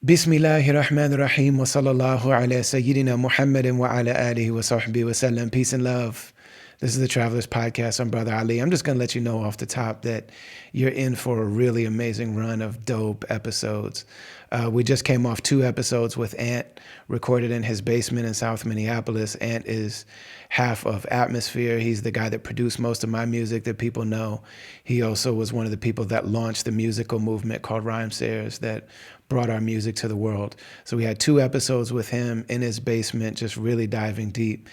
Bismillahir Rahmanir Rahim wa sallallahu ala Sayyidina Muhammadin wa ala alihi wa sahbihi wa sallam. Peace and love. This is the Travelers Podcast. I'm Brother Ali. I'm just going to let you know off the top that you're in for a really amazing run of dope episodes. We just came off 2 episodes with Ant, recorded in his basement in South Minneapolis. Ant is half of Atmosphere. He's the guy that produced most of my music that people know. He also was one of the people that launched the musical movement called Rhymesayers that brought our music to the world. So we had 2 episodes with him in his basement, just really diving deep.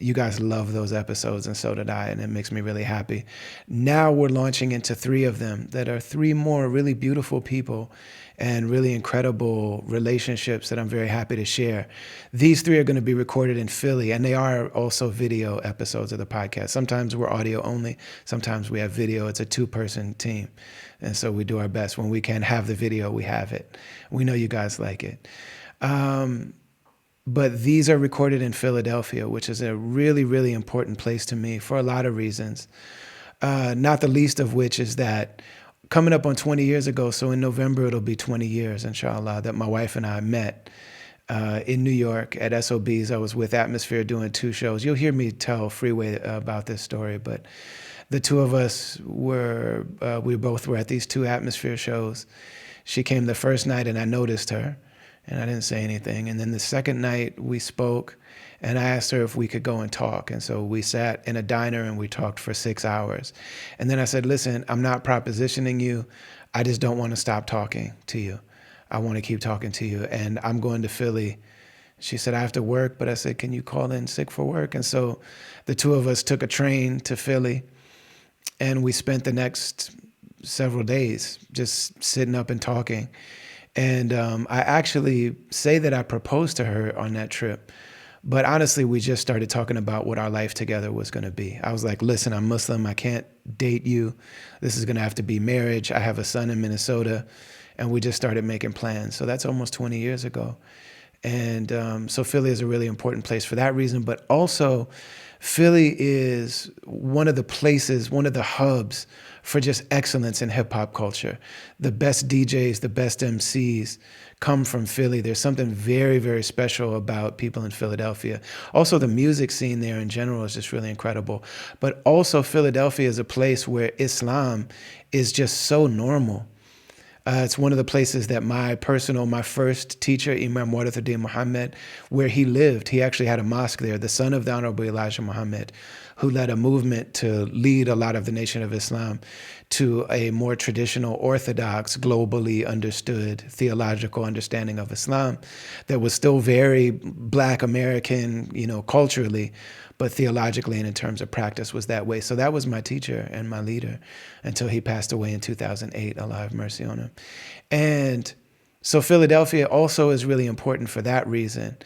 You guys love those episodes, and so did I, and it makes me really happy. Now we're launching into 3 of them that are 3 more really beautiful people and really incredible relationships that I'm very happy to share. These 3 are going to be recorded in Philly, and they are also video episodes of the podcast. Sometimes we're audio only. Sometimes we have video. It's a 2-person team. And so we do our best. When we can have the video, we have it. We know you guys like it. But these are recorded in Philadelphia, which is a really, really important place to me for a lot of reasons. Not the least of which is that coming up on 20 years ago, so in November it'll be 20 years, inshallah, that my wife and I met in New York at SOBs. I was with Atmosphere doing 2 shows. You'll hear me tell Freeway about this story, but the 2 of us we both were at these 2 Atmosphere shows. She came the first night and I noticed her. And I didn't say anything. And then the second night we spoke and I asked her if we could go and talk. And so we sat in a diner and we talked for 6 hours. And then I said, listen, I'm not propositioning you. I just don't want to stop talking to you. I want to keep talking to you. And I'm going to Philly. She said, I have to work. But I said, can you call in sick for work? And so the 2 of us took a train to Philly. And we spent the next several days just sitting up and talking. And I actually say that I proposed to her on that trip. But honestly, we just started talking about what our life together was going to be. I was like, listen, I'm Muslim. I can't date you. This is going to have to be marriage. I have a son in Minnesota. And we just started making plans. So that's almost 20 years ago. And so Philly is a really important place for that reason. But also, Philly is one of the places, one of the hubs for just excellence in hip hop culture. The best DJs, the best MCs come from Philly. There's something very, very special about people in Philadelphia. Also, the music scene there in general is just really incredible. But also, Philadelphia is a place where Islam is just so normal. It's one of the places that my first teacher, Imam Warithuddin Muhammad, where he lived, he actually had a mosque there, the son of the Honorable Elijah Muhammad, who led a movement to lead a lot of the Nation of Islam to a more traditional, orthodox, globally understood theological understanding of Islam that was still very Black American, culturally, but theologically and in terms of practice was that way. So that was my teacher and my leader until he passed away in 2008. Allah have mercy on him. And so Philadelphia also is really important for that reason.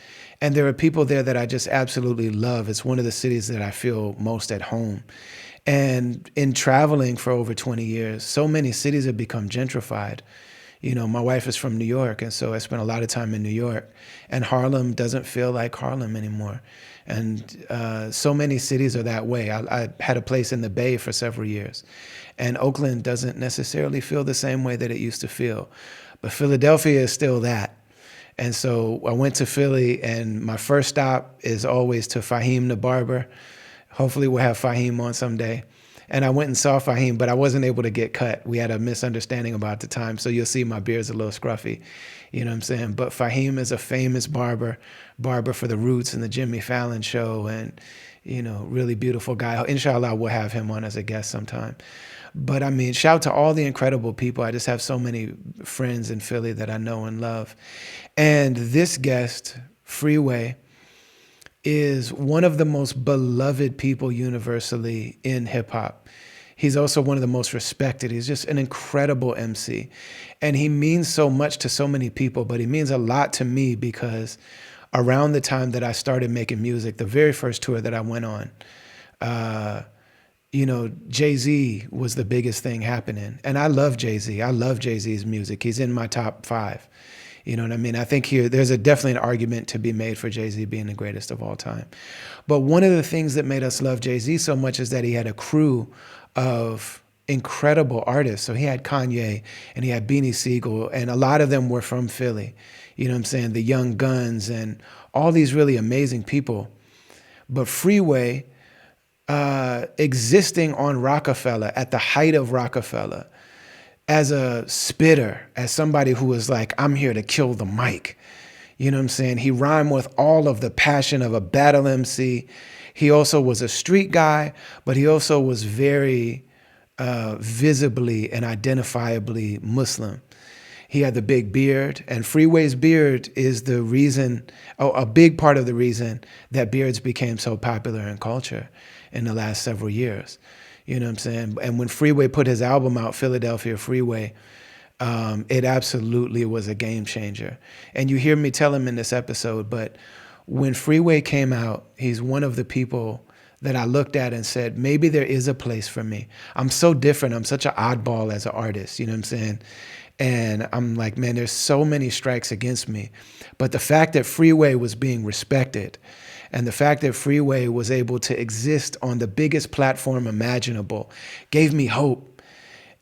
And there are people there that I just absolutely love. It's one of the cities that I feel most at home. And in traveling for over 20 years, so many cities have become gentrified. My wife is from New York, and so I spent a lot of time in New York. And Harlem doesn't feel like Harlem anymore. And so many cities are that way. I had a place in the Bay for several years. And Oakland doesn't necessarily feel the same way that it used to feel. But Philadelphia is still that. And so I went to Philly, and my first stop is always to Fahim the barber. Hopefully we'll have Fahim on someday. And I went and saw Fahim, but I wasn't able to get cut. We had a misunderstanding about the time, so you'll see my beard's a little scruffy. You know what I'm saying? But Fahim is a famous barber for the Roots and the Jimmy Fallon show, and, really beautiful guy. Inshallah, we'll have him on as a guest sometime. But I mean, shout out to all the incredible people. I just have so many friends in Philly that I know and love. And this guest, Freeway, is one of the most beloved people universally in hip hop. He's also one of the most respected. He's just an incredible MC. And he means so much to so many people, but he means a lot to me because around the time that I started making music, the very first tour that I went on, Jay-Z was the biggest thing happening. And I love Jay-Z. I love Jay-Z's music. He's in my top 5. You know what I mean? I think there's definitely an argument to be made for Jay-Z being the greatest of all time. But one of the things that made us love Jay-Z so much is that he had a crew of incredible artists. So he had Kanye and he had Beanie Siegel, and a lot of them were from Philly. You know what I'm saying? The Young Guns and all these really amazing people. But Freeway, existing on Roc-A-Fella at the height of Roc-A-Fella, as a spitter, as somebody who was like, I'm here to kill the mic. You know what I'm saying? He rhymed with all of the passion of a battle MC. He also was a street guy, but he also was very visibly and identifiably Muslim. He had the big beard, and Freeway's beard is the reason, a big part of the reason that beards became so popular in culture in the last several years. You know what I'm saying? And when Freeway put his album out, Philadelphia Freeway, it absolutely was a game changer. And you hear me tell him in this episode, but when Freeway came out, he's one of the people that I looked at and said, maybe there is a place for me. I'm so different. I'm such an oddball as an artist, you know what I'm saying? And I'm like, man, there's so many strikes against me. But the fact that Freeway was being respected, and the fact that Freeway was able to exist on the biggest platform imaginable gave me hope.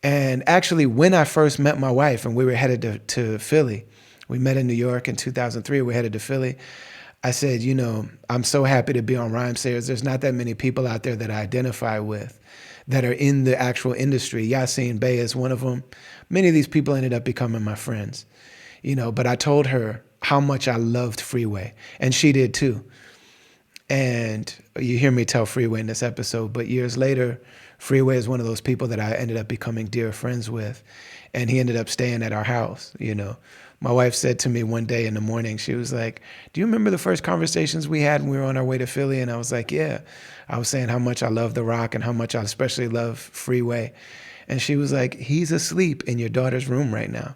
And actually, when I first met my wife and we were headed to Philly, we met in New York in 2003, we headed to Philly. I said, you know, I'm so happy to be on Rhymesayers. There's not that many people out there that I identify with that are in the actual industry. Yassine Bey is one of them. Many of these people ended up becoming my friends, you know, but I told her how much I loved Freeway, and she did too. And you hear me tell Freeway in this episode, but years later, Freeway is one of those people that I ended up becoming dear friends with, and he ended up staying at our house, you know. My wife said to me one day in the morning, she was like, do you remember the first conversations we had when we were on our way to Philly? And I was like, yeah. I was saying how much I love The Roc and how much I especially love Freeway. And she was like, he's asleep in your daughter's room right now.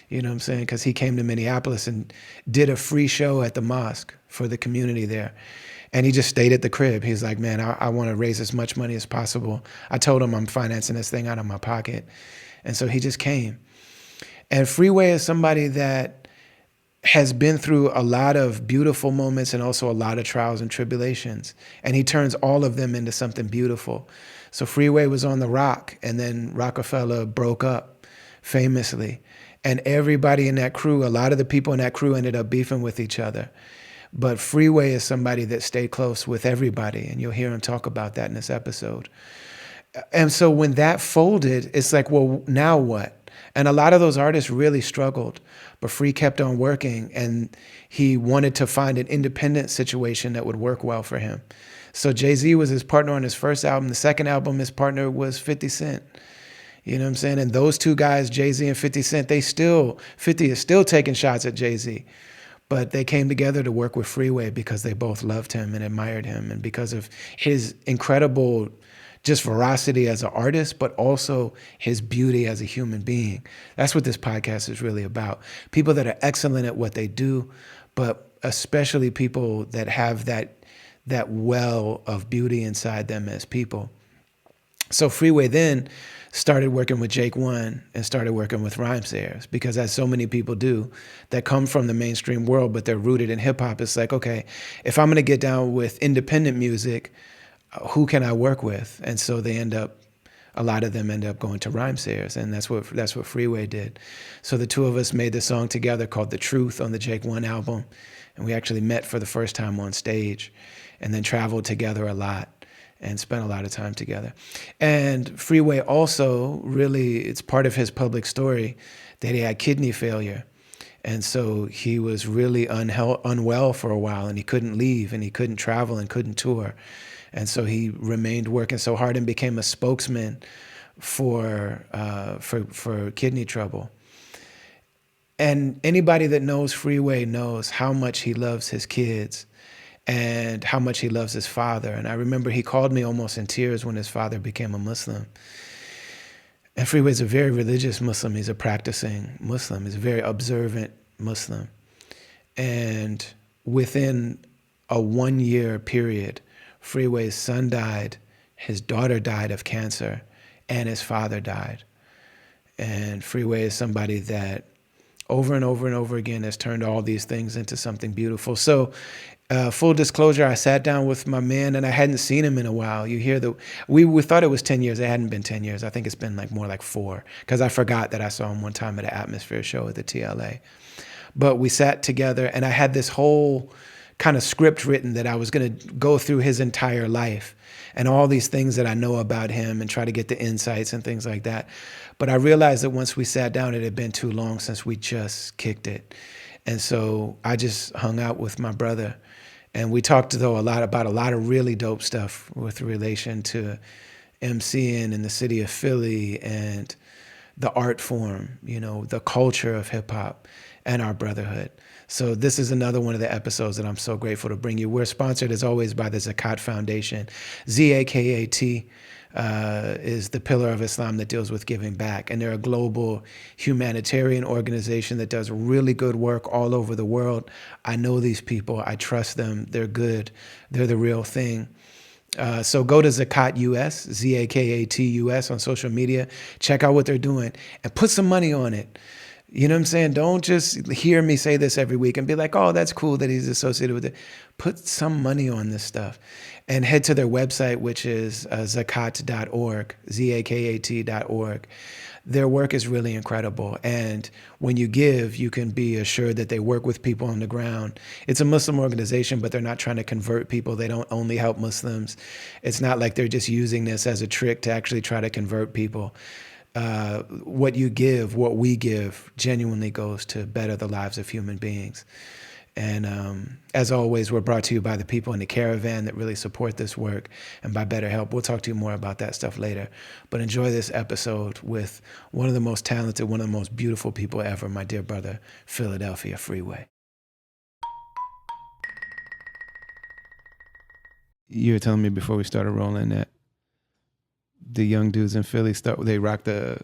You know what I'm saying? Because he came to Minneapolis and did a free show at the mosque for the community there. And he just stayed at the crib. He's like, man, I want to raise as much money as possible. I told him I'm financing this thing out of my pocket. And so he just came. And Freeway is somebody that has been through a lot of beautiful moments and also a lot of trials and tribulations. And he turns all of them into something beautiful. So Freeway was on The Roc, and then Roc-A-Fella broke up famously. And everybody in that crew, a lot of the people in that crew ended up beefing with each other. But Freeway is somebody that stayed close with everybody, and you'll hear him talk about that in this episode. And so when that folded, it's like, well, now what? And a lot of those artists really struggled, but Free kept on working, and he wanted to find an independent situation that would work well for him. So Jay-Z was his partner on his first album. The second album, his partner was 50 Cent. You know what I'm saying? And those two guys, Jay-Z and 50 Cent, 50 is still taking shots at Jay-Z. But they came together to work with Freeway because they both loved him and admired him, and because of his incredible just veracity as an artist, but also his beauty as a human being. That's what this podcast is really about. People that are excellent at what they do, but especially people that have that well of beauty inside them as people. So Freeway then started working with Jake One and started working with Rhymesayers, because as so many people do that come from the mainstream world, but they're rooted in hip hop, it's like, okay, if I'm gonna get down with independent music, who can I work with? And so a lot of them end up going to Rhymesayers, and that's what Freeway did. So the two of us made this song together called The Truth on the Jake One album, and we actually met for the first time on stage, and then traveled together a lot and spent a lot of time together. And Freeway also, really, it's part of his public story that he had kidney failure. And so he was really unwell for a while, and he couldn't leave, and he couldn't travel, and couldn't tour. And so he remained working so hard and became a spokesman for kidney trouble. And anybody that knows Freeway knows how much he loves his kids and how much he loves his father. And I remember he called me almost in tears when his father became a Muslim. And Freeway's a very religious Muslim. He's a practicing Muslim. He's a very observant Muslim. And within a 1-year period, Freeway's son died, his daughter died of cancer, and his father died. And Freeway is somebody that over and over and over again has turned all these things into something beautiful. So, full disclosure, I sat down with my man and I hadn't seen him in a while. You hear we thought it was 10 years. It hadn't been 10 years. I think it's been like more like 4, because I forgot that I saw him one time at an Atmosphere show at the TLA. But we sat together and I had this whole kind of script written that I was going to go through his entire life and all these things that I know about him and try to get the insights and things like that. But I realized that once we sat down, it had been too long since we just kicked it. And so I just hung out with my brother, and we talked though about a lot of really dope stuff with relation to MCing in the city of Philly and the art form, the culture of hip hop and our brotherhood. So this is another one of the episodes that I'm so grateful to bring you. We're sponsored as always by the Zakat Foundation. ZAKAT is the pillar of Islam that deals with giving back. And they're a global humanitarian organization that does really good work all over the world. I know these people. I trust them. They're good. They're the real thing. So go to Zakat US, ZAKAT US on social media. Check out what they're doing and put some money on it. You know what I'm saying? Don't just hear me say this every week and be like, oh, that's cool that he's associated with it. Put some money on this stuff and head to their website, which is zakat.org, zakat.org. Their work is really incredible. And when you give, you can be assured that they work with people on the ground. It's a Muslim organization, but they're not trying to convert people. They don't only help Muslims. It's not like they're just using this as a trick to actually try to convert people. What we give genuinely goes to better the lives of human beings. And as always, we're brought to you by the people in the caravan that really support this work and by BetterHelp. We'll talk to you more about that stuff later. But enjoy this episode with one of the most talented, one of the most beautiful people ever, my dear brother, Philadelphia Freeway. You were telling me before we started rolling that the young dudes in Philly they rock the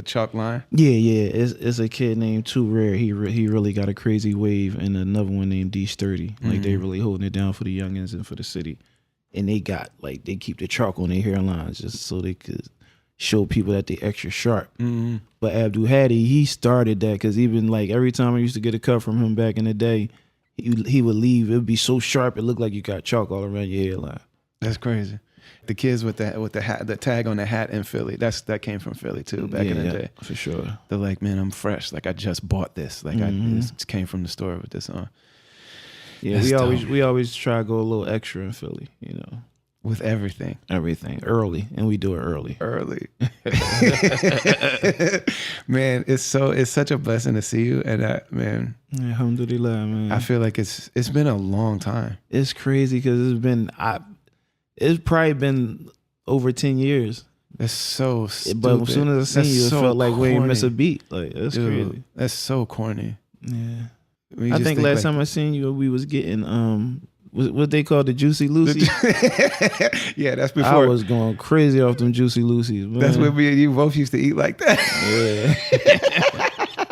chalk line. Yeah. It's a kid named Too Rare. He really got a crazy wave, and another one named D Sturdy. Like they really holding it down for the youngins and for the city. And they keep the chalk on their hairlines just so they could show people that they extra sharp. Mm-hmm. But Abdul Hadi, he started that because even like every time I used to get a cut from him back in the day, he would leave. It would be so sharp it looked like you got chalk all around your hairline. That's crazy. The kids with the hat, the tag on the hat in Philly, that came from Philly too back in the day. For sure. They're like, man, I'm fresh. Like I just bought this. Like this came from the store with this on. Yeah, we always try to go a little extra in Philly, with everything early, and we do it early. Man, it's such a blessing to see you, and alhamdulillah, man. I feel like it's been a long time. It's crazy because it's probably been over 10 years. That's so stupid. But as soon as I seen you, it felt like we ain't miss a beat. Like that's crazy. That's so corny. Yeah. I think last time I seen you, we was getting what they call the Juicy Lucy. Yeah, that's before. I was going crazy off them Juicy Lucy's. Man. That's when me and you both used to eat like that. Yeah.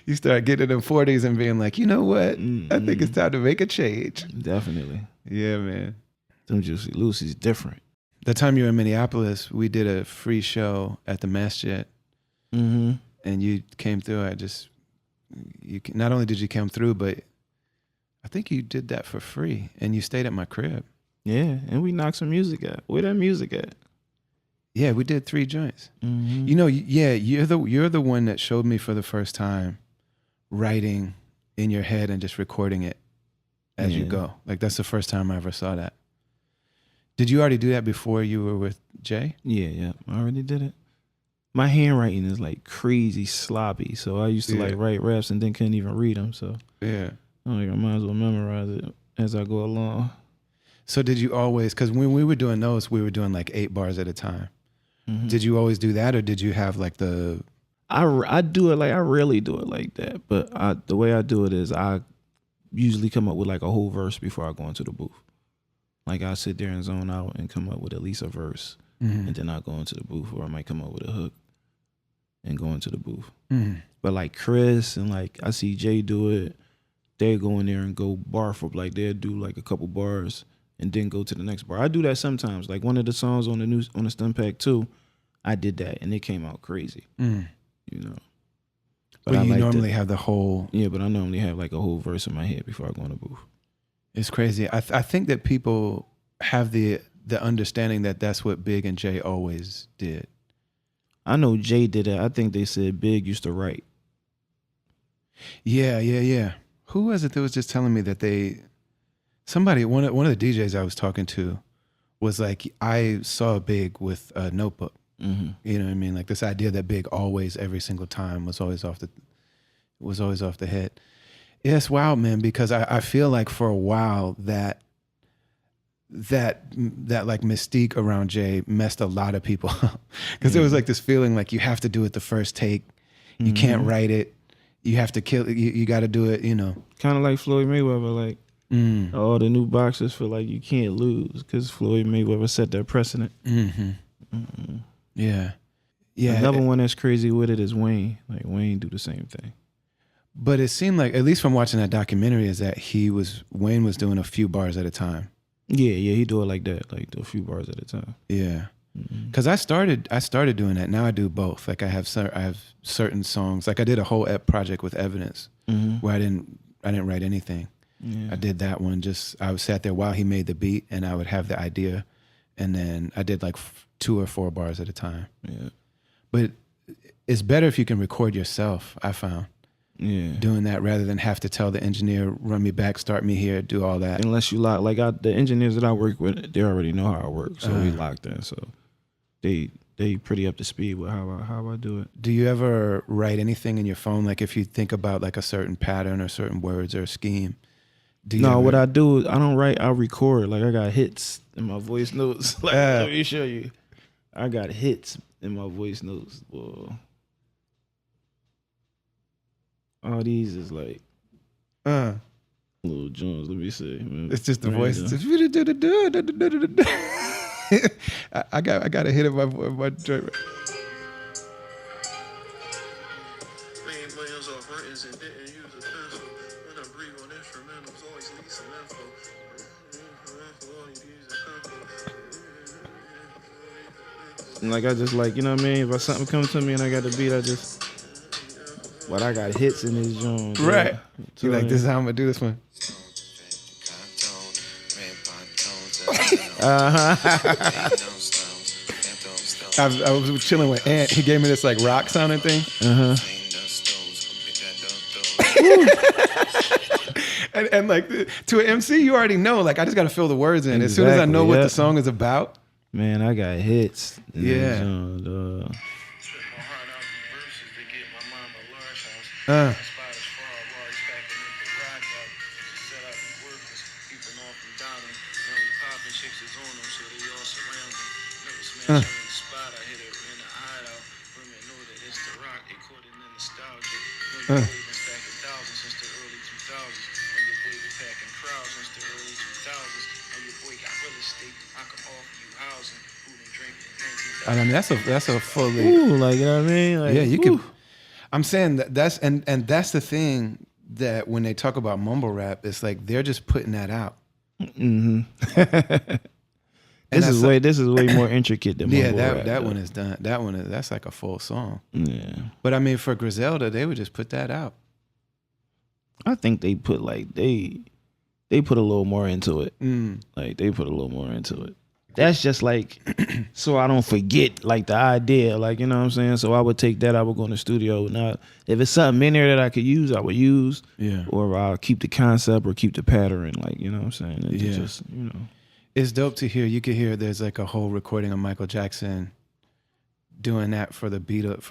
You start getting them 40s and being like, you know what? I think it's time to make a change. Definitely. Yeah, man. Them Juicy Lucy's different. The time you were in Minneapolis, we did a free show at the Masjid. Mm-hmm. And you came through. Not only did you come through, but I think you did that for free, and you stayed at my crib. Yeah, and we knocked some music out. Where that music at? Yeah, we did 3 joints. Mm-hmm. You're the one that showed me for the first time writing in your head and just recording it as you go. Like that's the first time I ever saw that. Did you already do that before you were with Jay? Yeah, I already did it. My handwriting is like crazy sloppy, so I used to like write raps and then couldn't even read them. So yeah, I'm like I might as well memorize it as I go along. So did you always? Because when we were doing those, we were doing like 8 bars at a time. Mm-hmm. Did you always do that, or did you have like the? I do it like I rarely do it like that, but the way I do it is I usually come up with like a whole verse before I go into the booth. Like I sit there and zone out and come up with at least a verse, and then I go into the booth, or I might come up with a hook and go into the booth. Mm-hmm. But like Chris and like I see Jay do it, they go in there and go bar for like they'll do like a couple bars and then go to the next bar. I do that sometimes. Like one of the songs on the Stun Pack 2, I did that and it came out crazy. Mm. But Well, I you like normally have the whole. Yeah, but I normally have like a whole verse in my head before I go in the booth. It's crazy. I think that people have the understanding that that's what Big and Jay always did. I know Jay did it. I think they said Big used to write. Yeah. Who was it that was just telling me that one of the DJs I was talking to was like, I saw Big with a notebook. Mm-hmm. You know what I mean? Like this idea that Big always, every single time, was always off the head. Yeah, it's wild, man, because I feel like for a while that like mystique around Jay messed a lot of people up. Because there was like this feeling like you have to do it the first take. You can't write it. You have to kill it. You got to do it, you know. Kind of like Floyd Mayweather, like all the new boxers feel like you can't lose because Floyd Mayweather set that precedent. Yeah. Another one that's crazy with it is Wayne. Like Wayne do the same thing. But it seemed like, at least from watching that documentary, is that Wayne was doing a few bars at a time. Yeah, he do it like that, like do a few bars at a time. Yeah, because I started doing that. Now I do both. Like I have certain songs. Like I did a whole project with Evidence where I didn't write anything. Yeah. I did that one. I sat there while he made the beat, and I would have the idea, and then I did like 2 or 4 bars at a time. Yeah, but it's better if you can record yourself. I found. Yeah, doing that rather than have to tell the engineer, run me back, start me here, do all that. Unless you the engineers that I work with, they already know how I work, so we locked in. So they pretty up to speed with how I do it. Do you ever write anything in your phone? Like if you think about like a certain pattern or certain words or a scheme? What I do is I don't write, I record. Like I got hits in my voice notes. Like let me show you. I got hits in my voice notes. Whoa. All these is like little Jones. Let me see. Man. It's just the voice. I got a hit of my joint. Like I just like, you know what I mean? If something comes to me and I got the beat, I got hits in this joint. Right. You like, this is how I'm gonna do this one. I was chilling with Ant. He gave me this like rock sounding thing. and like to an MC, you already know. Like I just got to fill the words in. As soon as I know what the song is about. Man, I got hits. I mean, that's a fully. Ooh, like, you know what I mean? Like, yeah, you could. I'm saying that's the thing that when they talk about mumble rap, it's like they're just putting that out. Mm-hmm. This is way more intricate than mumble rap. That one is done. That's like a full song. Yeah. But I mean, for Griselda, they would just put that out. I think they put they put a little more into it. Like they put a little more into it. That's just like, so I don't forget like the idea, like, you know what I'm saying? So I would take that, I would go in the studio. Now, if it's something in there that I could use, I would use. Yeah. Or I'll keep the concept or keep the pattern, like, you know what I'm saying? It's just, you know. It's dope to hear. You could hear there's like a whole recording of Michael Jackson doing that for Beat It.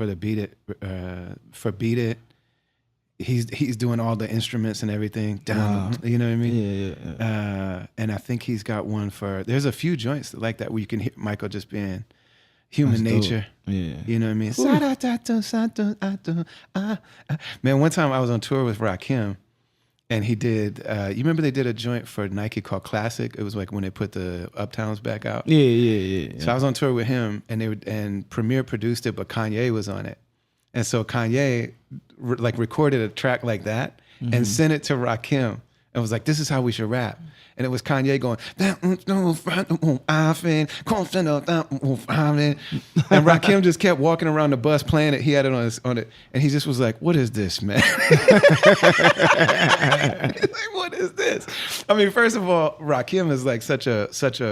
He's doing all the instruments and everything down. You know what I mean? Yeah. And I think he's got one there's a few joints like that where you can hear Michael just being human nature. Yeah. You know what I mean? Man, one time I was on tour with Rakim and he did, you remember they did a joint for Nike called Classic? It was like when they put the Uptowns back out. Yeah. So I was on tour with him and Premier produced it, but Kanye was on it. And so Kanye recorded a track like that and sent it to Rakim and was like, this is how we should rap. and it was Kanye going, and Rakim just kept walking around the bus playing it. He had it on it, and he just was like, "What is this, man?" Like, what is this? I mean, first of all, Rakim is like such a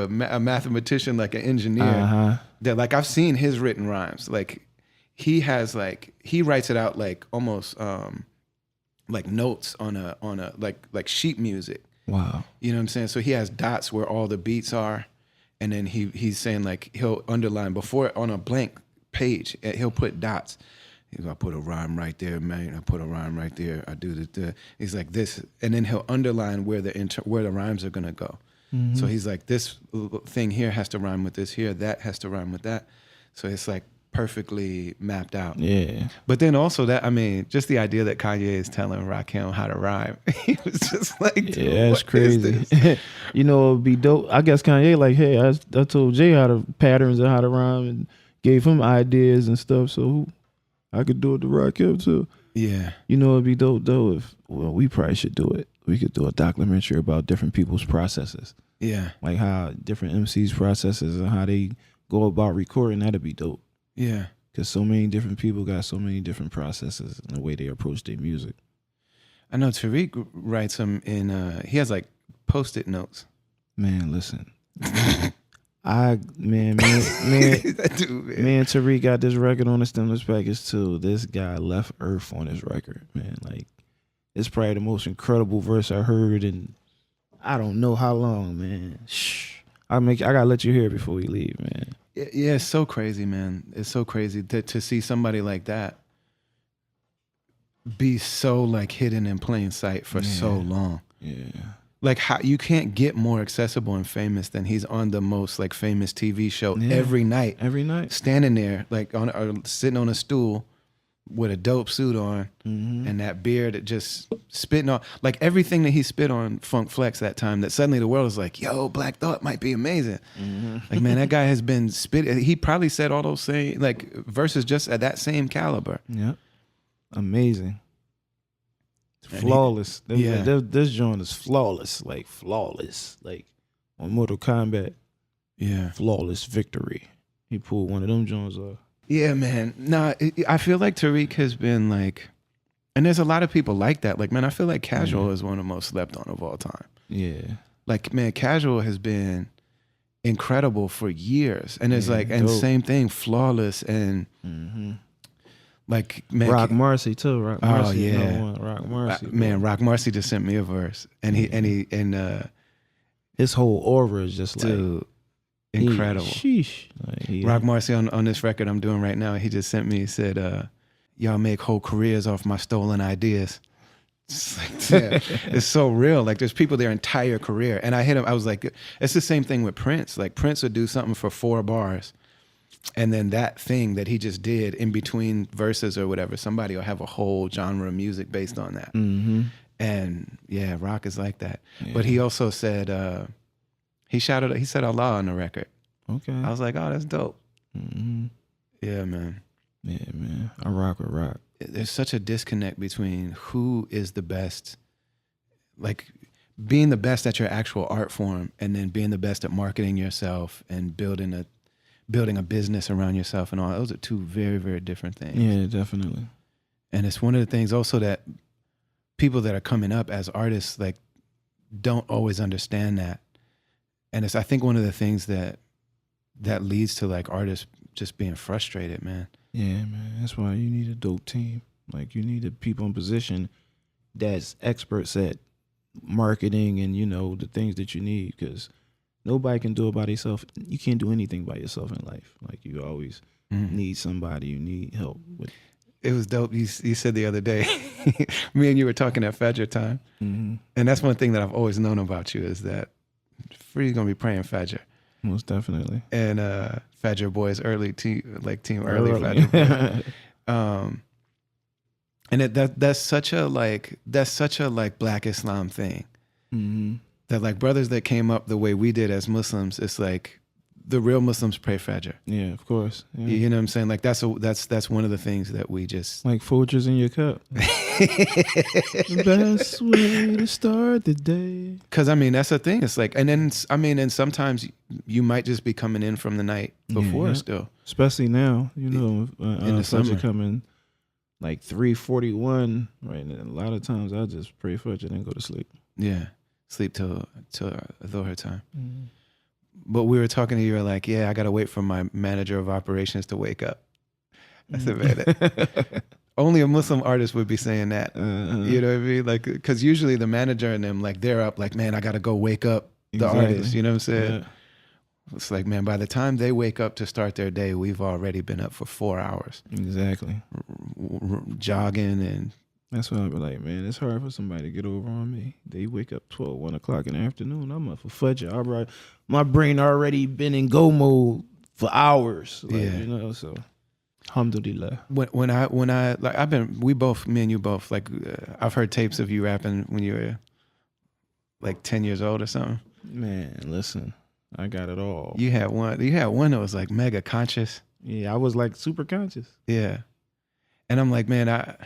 mathematician, like an engineer, that like I've seen his written rhymes. Like he writes it out like almost like notes on a like sheet music. Wow. You know what I'm saying? So he has dots where all the beats are, and then he's saying like he'll underline before on a blank page. He'll put dots. He's like, I put a rhyme right there, man. I put a rhyme right there. I do the. He's like this, and then he'll underline where the rhymes are gonna go. Mm-hmm. So he's like, this thing here has to rhyme with this here. That has to rhyme with that. So it's like perfectly mapped out. Yeah. But then also that, I mean, just the idea that Kanye is telling Rakim how to rhyme. He was just like, dude, yeah, that's crazy. You know, it'd be dope. I guess Kanye like, hey, I told Jay how to patterns and how to rhyme and gave him ideas and stuff. So I could do it to Rakim too. Yeah. You know, it'd be dope though if, well, we probably should do it. We could do a documentary about different people's processes. Yeah. Like how different MCs processes and how they go about recording. That'd be dope. Yeah. Because so many different people got so many different processes and the way they approach their music. I know Tariq writes them in, he has like Post-it notes. Man, listen. Man, Tariq got this record on the stimulus package too. This guy left Earth on his record, man. Like, it's probably the most incredible verse I heard in I don't know how long, man. Shh. I gotta let you hear it before we leave, man. Yeah, it's so crazy, man. It's so crazy to see somebody like that be so like hidden in plain sight for so long. Yeah. Like how you can't get more accessible and famous than he's on the most like famous TV show every night. Every night. Standing there like sitting on a stool with a dope suit on and that beard just spitting on like everything that he spit on Funk Flex that time that suddenly the world is like, yo, Black Thought might be amazing. Like, man, that guy has been spitting. He probably said all those same like verses just at that same caliber. Yeah. Amazing. Flawless. This joint is flawless. Like flawless. Like on Mortal Kombat. Yeah. Flawless victory. He pulled one of them joints off. Yeah, man. Nah, I feel like Tariq has been like, and there's a lot of people like that. Like, man, I feel like Casual is one of the most slept on of all time. Yeah. Like, man, Casual has been incredible for years. And it's like, and same thing, Flawless and like, man. Rock Marcy too. Rock Marcy. Oh, yeah. Rock Marcy. Man, Rock Marcy just sent me a verse. And his whole aura is just dude, like. Incredible. Sheesh. Like, Rock Marcy on this record I'm doing right now, he just sent me, he said, y'all make whole careers off my stolen ideas. It's like, yeah, it's so real. Like there's people their entire career. And I hit him, I was like, it's the same thing with Prince. Like Prince would do something for 4 bars. And then that thing that he just did in between verses or whatever, somebody will have a whole genre of music based on that. And yeah, Rock is like that. Yeah. But he also said, he said Allah on the record. Okay. I was like, oh, that's dope. Yeah, man. Yeah, man. I rock with Rock. There's such a disconnect between who is the best, like being the best at your actual art form and then being the best at marketing yourself and building a business around yourself and all. Those are 2 very, very different things. Yeah, definitely. And it's one of the things also that people that are coming up as artists like don't always understand that. And it's, I think, one of the things that leads to like artists just being frustrated, man. Yeah, man. That's why you need a dope team. Like you need the people in position that's experts at marketing and, you know, the things that you need, because nobody can do it by themselves. You can't do anything by yourself in life. Like you always need somebody. You need help with. It was dope. You said the other day, me and you were talking at Fajr time. And that's one thing that I've always known about you is that Free's gonna be praying Fajr. Most definitely. And Fajr Boys team early Fajr Boy. And that's such a Black Islam thing. That like brothers that came up the way we did as Muslims, it's like the real Muslims pray Fajr. Yeah, of course. Yeah. You know what I'm saying? Like that's one of the things that we just Like Folgers in your cup. The best way to start the day. Because I mean that's the thing. It's like, and then I mean, and sometimes you might just be coming in from the night before still, especially now. You know, in the summer coming like 3:41. Right, and a lot of times I just pray Fajr and then go to sleep. Yeah, sleep till Dhuhr time. Mm-hmm. But we were talking to you, were like, yeah, I got to wait for my manager of operations to wake up. I said, man, only a Muslim artist would be saying that. You know what I mean? Like, because usually the manager and them, like, they're up, like, man, I got to go wake up the artist. You know what I'm saying? Yeah. It's like, man, by the time they wake up to start their day, we've already been up for 4 hours. Exactly. Jogging and... That's why I be like, man, it's hard for somebody to get over on me. They wake up 1 o'clock in the afternoon. I'm up for Fajr. My brain already been in go mode for hours. Like, you know, so alhamdulillah. When I like me and you both, like I've heard tapes of you rapping when you were like 10 years old or something. Man, listen, I got it all. You had one that was like mega conscious. Yeah, I was like super conscious. Yeah. And I'm like, man,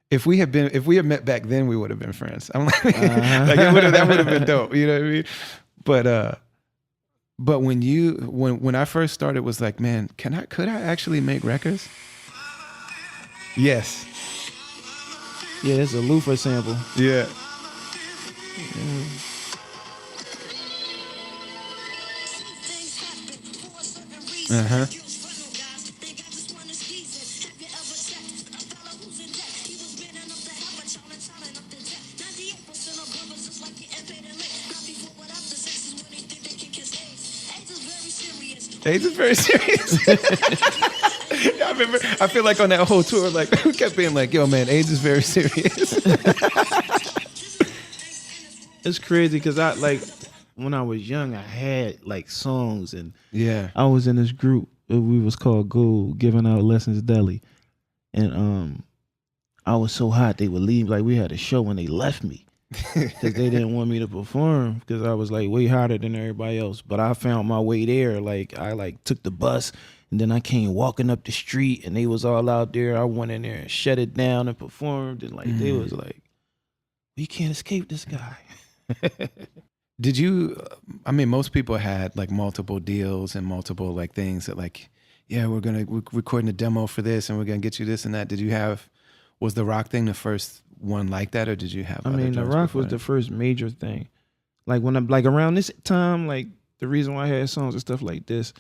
if we had met back then, we would have been friends. I'm like, like that would have been dope. You know what I mean? But when I first started, was like, man, could I actually make records? Yes. Yeah, it's a loofah sample. Yeah. Uh-huh. AIDS is very serious. I feel like on that whole tour, like we kept being like, yo, man, AIDS is very serious. It's crazy because when I was young, I had like songs and I was in this group. We was called Gold, giving out lessons daily. And I was so hot they would leave. Like we had a show and they left me. Because they didn't want me to perform because I was like way hotter than everybody else. But I found my way there. Like I took the bus and then I came walking up the street and they was all out there. I went in there and shut it down and performed and like they was like, we can't escape this guy. Did you? I mean, most people had like multiple deals and multiple like things that like, yeah, we're recording a demo for this and we're gonna get you this and that. Did you have? Was the Roc thing the first one like that, or did you have? I mean, the Roc was the first major thing. Like when I'm like around this time, like the reason why I had songs and stuff like this,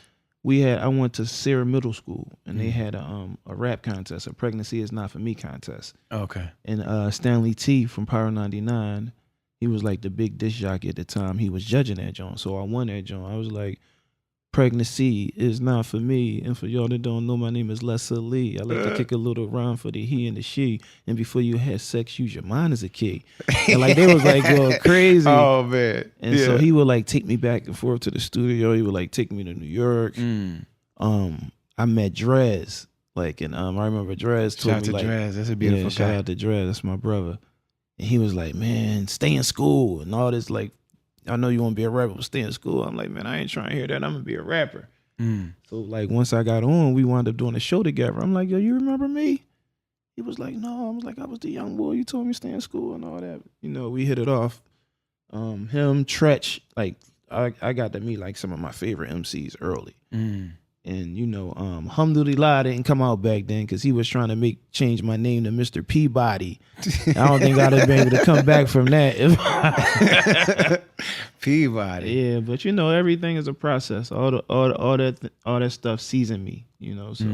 I went to Sarah Middle School and they had a rap contest, a Pregnancy Is Not For Me contest. Okay. And Stanley T from Power 99, he was like the big disc jockey at the time. He was judging that joint, so I won that joint. I was like, pregnancy is not for me. And for y'all that don't know, my name is Lessa Lee. I like to kick a little rhyme for the he and the she. And before you had sex, use your mind as a key. And like they was like going crazy. Oh man. And so he would like take me back and forth to the studio. He would like take me to New York. I met Drez. Like, and I remember Drez told me, shout out to Drez. That's a beautiful guy. Shout out to Drez. That's my brother. And he was like, man, stay in school and all this. Like, I know you want to be a rapper, but stay in school. I'm like, man, I ain't trying to hear that. I'm going to be a rapper. So, like, once I got on, we wound up doing a show together. I'm like, yo, you remember me? He was like, no. I was like, I was the young boy. You told me to stay in school and all that. You know, we hit it off. Him, Tretch, like, I got to meet, like, some of my favorite MCs early. And, you know, Alhamdulillah didn't come out back then because he was trying to change my name to Mr. Peabody. I don't think I'd have been able to come back from that. Peabody. Yeah, but you know, everything is a process. All that stuff seasoned me, you know. So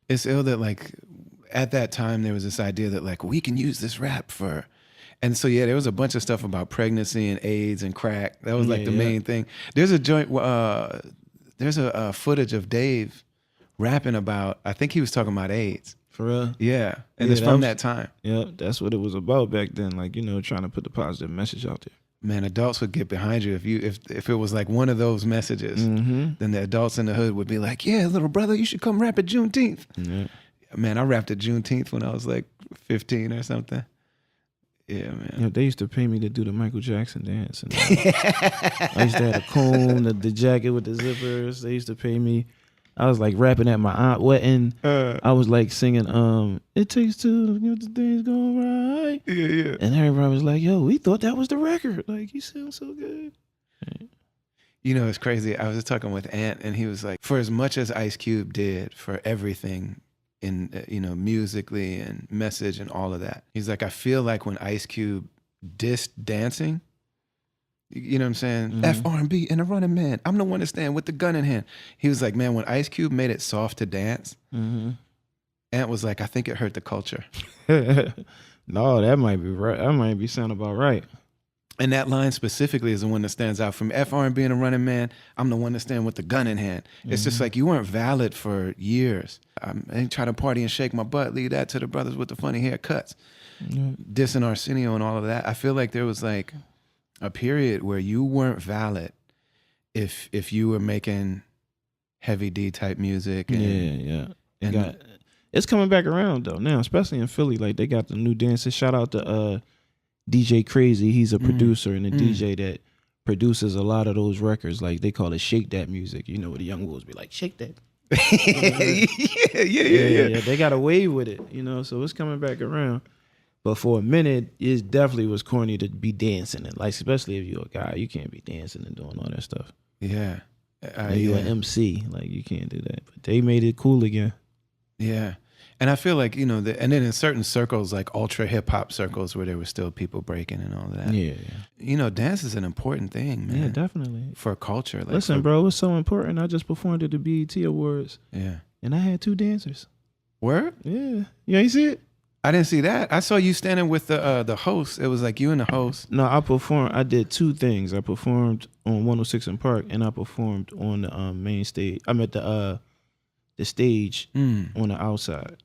it's ill that like at that time there was this idea that like we can use this rap for, and so yeah, there was a bunch of stuff about pregnancy and AIDS and crack. That was like the main thing. There's a joint. There's a footage of Dave rapping about. I think he was talking about AIDS. For real? Yeah, and it's from that time. Yeah, that's what it was about back then. Like, you know, trying to put the positive message out there. Man, adults would get behind you if it was like one of those messages. Then the adults in the hood would be like, "Yeah, little brother, you should come rap at Juneteenth." Man, I rapped at Juneteenth when I was like 15 or something. Yeah, man. You know, they used to pay me to do the Michael Jackson dance. And I used to have a comb, the jacket with the zippers. They used to pay me. I was like rapping at my aunt wedding. I was like singing, "It takes two to get the things going right." Yeah. And everybody was like, "Yo, we thought that was the record. Like, you sound so good." You know, it's crazy. I was just talking with Ant, and he was like, for as much as Ice Cube did for everything in, musically and message and all of that, he's like, I feel like when Ice Cube dissed dancing, you know what I'm saying? Mm-hmm. F-R&B and a running man. I'm the one to stand with the gun in hand. He was like, man, when Ice Cube made it soft to dance, Ant was like, I think it hurt the culture. No, that might be right. That might be sound about right. And that line specifically is the one that stands out from F-R&B and a running man. I'm the one to stand with the gun in hand. It's just like, you weren't valid for years. I ain't trying to party and shake my butt. Leave that to the brothers with the funny haircuts. Dissing Arsenio and all of that. I feel like there was like a period where you weren't valid if you were making heavy D type music. And, it's coming back around though now, especially in Philly. Like they got the new dances. Shout out to DJ Crazy. He's a producer and a DJ that produces a lot of those records. Like they call it shake that music. You know where the young wolves be like, shake that. Yeah. They got away with it, so it's coming back around. But for a minute, it definitely was corny to be dancing. And like, especially if you're a guy, you can't be dancing and doing all that stuff. Yeah. You're an MC. Like, you can't do that. But they made it cool again. Yeah. And I feel like, and then in certain circles, like ultra hip hop circles where there were still people breaking and all that. Yeah. Dance is an important thing, man. Yeah, definitely. For culture. Like listen, bro, it's so important. I just performed at the BET Awards. Yeah. And I had 2 dancers. Word? Yeah. You ain't see it? I didn't see that. I saw you standing with the host. It was like you and the host. No, I did 2 things. I performed on 106 in Park, and I performed on the main stage. I'm at the stage on the outside.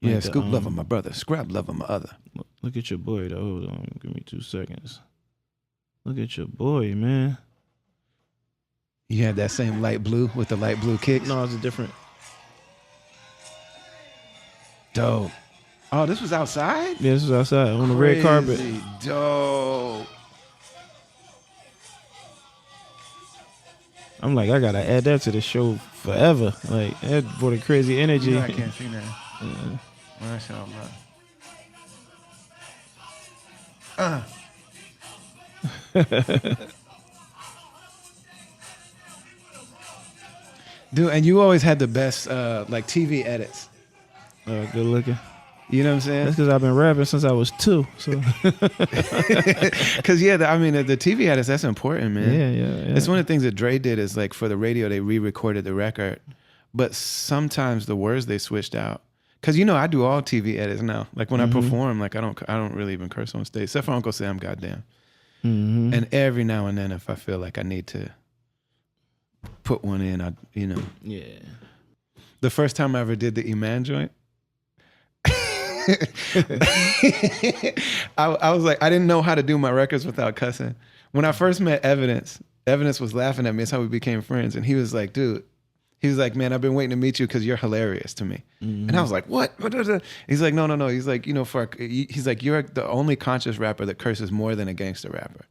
Like yeah, the, Scoop loving my brother. Scrap loving my other. Look at your boy, though. Hold on. Give me 2 seconds. Look at your boy, man. You had that same light blue with the light blue kicks? No, it's a different. Dope. Oh, this was outside? Yeah, this was outside on the red carpet. Dope. I'm like, I gotta add that to the show forever. Like, that brought a crazy energy. You know I can't see that. MashaAllah. Dude, and you always had the best like TV edits. Good looking. You know what I'm saying? That's because I've been rapping since I was 2. So, because the TV edits, that's important, man. Yeah. It's one of the things that Dre did is like for the radio they re-recorded the record, but sometimes the words they switched out. Because I do all TV edits now. Like when I perform, like I don't really even curse on stage, except for Uncle Sam, goddamn. And every now and then, if I feel like I need to put one in, Yeah. The first time I ever did the Iman joint. I was like, I didn't know how to do my records without cussing. When I first met Evidence was laughing at me. That's how we became friends. And he was like, dude, man, I've been waiting to meet you because you're hilarious to me. And I was like, what? He's like, no. He's like, he's like, you're the only conscious rapper that curses more than a gangster rapper.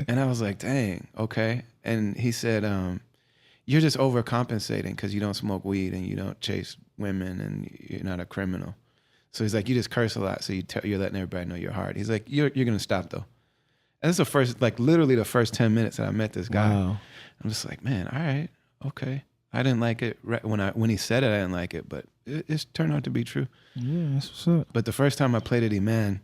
And I was like, dang, okay. And he said, you're just overcompensating because you don't smoke weed and you don't chase women and you're not a criminal. So he's like, you just curse a lot, so you're letting everybody know you're hard. He's like, you're gonna stop though. And that's the first, like literally the first 10 minutes that I met this guy. Wow. I'm just like, man, all right, okay. I didn't like it when he said it. I didn't like it, but it's turned out to be true. Yeah, that's what's up. But the first time I played at Iman,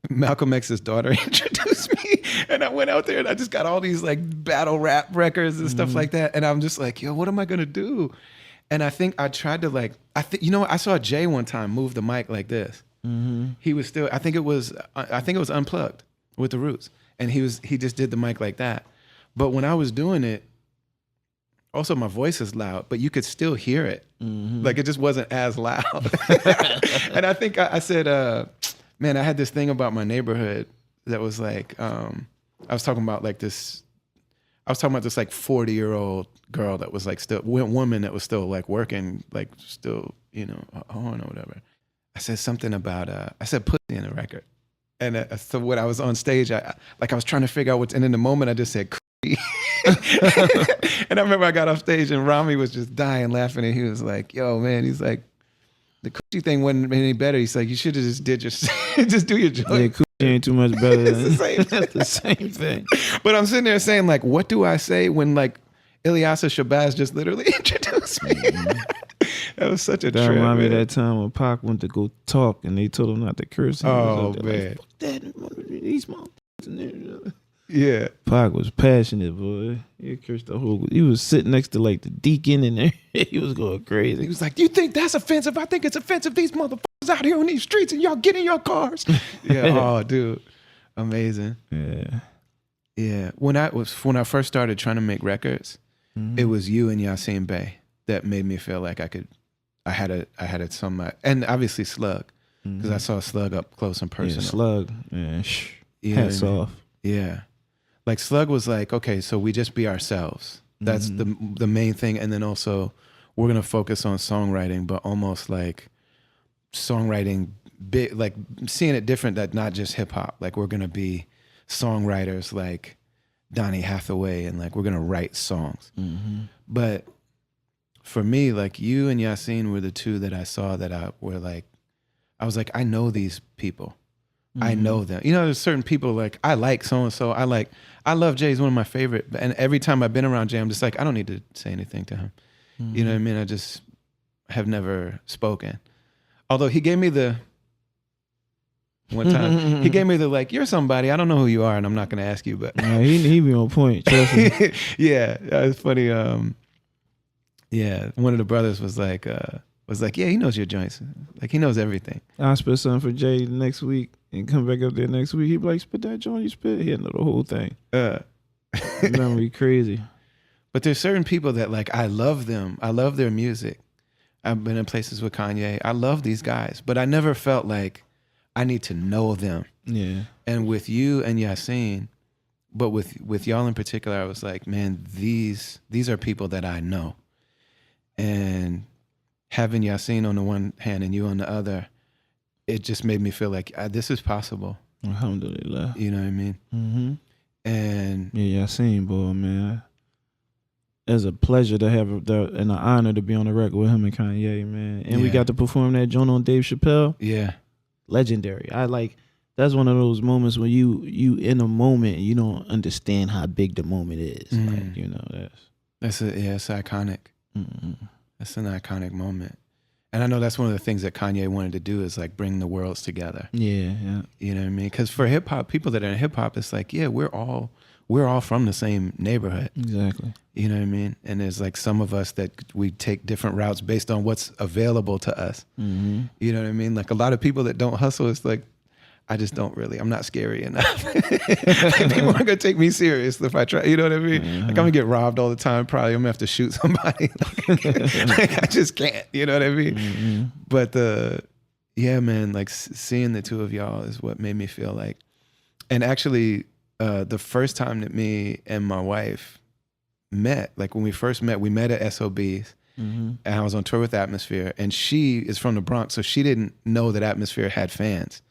Malcolm X's daughter introduced me, and I went out there and I just got all these like battle rap records and stuff like that, and I'm just like, yo, what am I gonna do? And I think I tried to I saw Jay one time move the mic like this. He was still, I think it was unplugged with the Roots, and he just did the mic like that. But when I was doing it, also my voice is loud, but you could still hear it. Like it just wasn't as loud. And I think I said, man, I had this thing about my neighborhood that was like, I was talking about this like 40-year-old girl that was like still woman that was still like working, like still, on or whatever. I said something about I said pussy in the record. And so when I was on stage, I was trying to figure out what's, and in the moment I just said coochie. And I remember I got off stage and Rami was just dying laughing, and he was like, yo man, he's like, the coochie thing wasn't any better. He's like, you should have just did your just do your joint. Yeah, coochie ain't too much better than It's the same. that's the same thing. But I'm sitting there saying, like, what do I say when like Ilyasa Shabazz just literally introduced me? That was such a That trip. reminded me Man. of that time when Pac went to go talk and they told him not to curse. He was Oh out there man, like, fuck that, these motherfuckers. yeah. Pac was passionate, boy. He cursed the whole. He was sitting next to like the deacon and there. He was going He crazy. was like, "You think that's offensive? I think it's offensive. These motherfuckers out here on these streets, and y'all get in your cars." Yeah. Oh, dude, amazing. Yeah. Yeah. When I first started trying to make records, it was you and Yasin Bey that made me feel like I had it somewhat, and obviously Slug, because I saw Slug up close and personal. Yeah, Slug. Yeah. Yeah, Hats man. off. Yeah. Like Slug was like, okay, so we just be ourselves. That's the main thing. And then also we're going to focus on songwriting, but almost like songwriting, big, like seeing it different, that not just hip hop. Like we're going to be songwriters like Donny Hathaway, and like we're going to write songs. But for me, like you and Yasin were the two that I saw that I was like, I know these people. I know them. You know, there's certain people like, I like so-and-so. I love Jay. He's one of my favorite. And every time I've been around Jay, I'm just like, I don't need to say anything to him. You know what I mean? I just have never spoken. Although he gave me the, one time, he gave me the like, you're somebody, I don't know who you are and I'm not going to ask you, but. Nah, he be on point. Trust me. Yeah, it's funny. Yeah, one of the brothers was like, yeah, he knows your joints. Like he knows everything. I'll spit something for Jay next week and come back up there next week. He be like, spit that joint you spit. He had to know the whole thing. You know, be crazy. But there's certain people that like, I love them. I love their music. I've been in places with Kanye. I love these guys, but I never felt like I need to know them. Yeah. And with you and Yasin, but with y'all in particular, I was like, man, these are people that I know. And having Yasin on the one hand and you on the other, it just made me feel like this is possible. Alhamdulillah. You know what I mean? Mm-hmm. And yeah, Yasin, boy, man. It's a pleasure to have and an honor to be on the record with him and Kanye, man. And we got to perform that joint on Dave Chappelle. Yeah. Legendary. That's one of those moments when you in a moment and you don't understand how big the moment is. Like, you know, it's iconic. That's an iconic moment. And I know that's one of the things that Kanye wanted to do is like bring the worlds together. Yeah, yeah. You know what I mean? Because for hip hop, people that are in hip hop, it's like, yeah, we're all from the same neighborhood. Exactly. You know what I mean? And there's like some of us that we take different routes based on what's available to us. You know what I mean? Like a lot of people that don't hustle, it's like, I just don't really, I'm not scary enough. Like people aren't gonna take me serious if I try, you know what I mean? Like I'm gonna get robbed all the time, probably I'm gonna have to shoot somebody. Like I just can't, you know what I mean? But yeah, man, like seeing the two of y'all is what made me feel like, and actually the first time that me and my wife met, like when we first met, we met at SOB's. And I was on tour with Atmosphere, and she is from the Bronx, so she didn't know that Atmosphere had fans.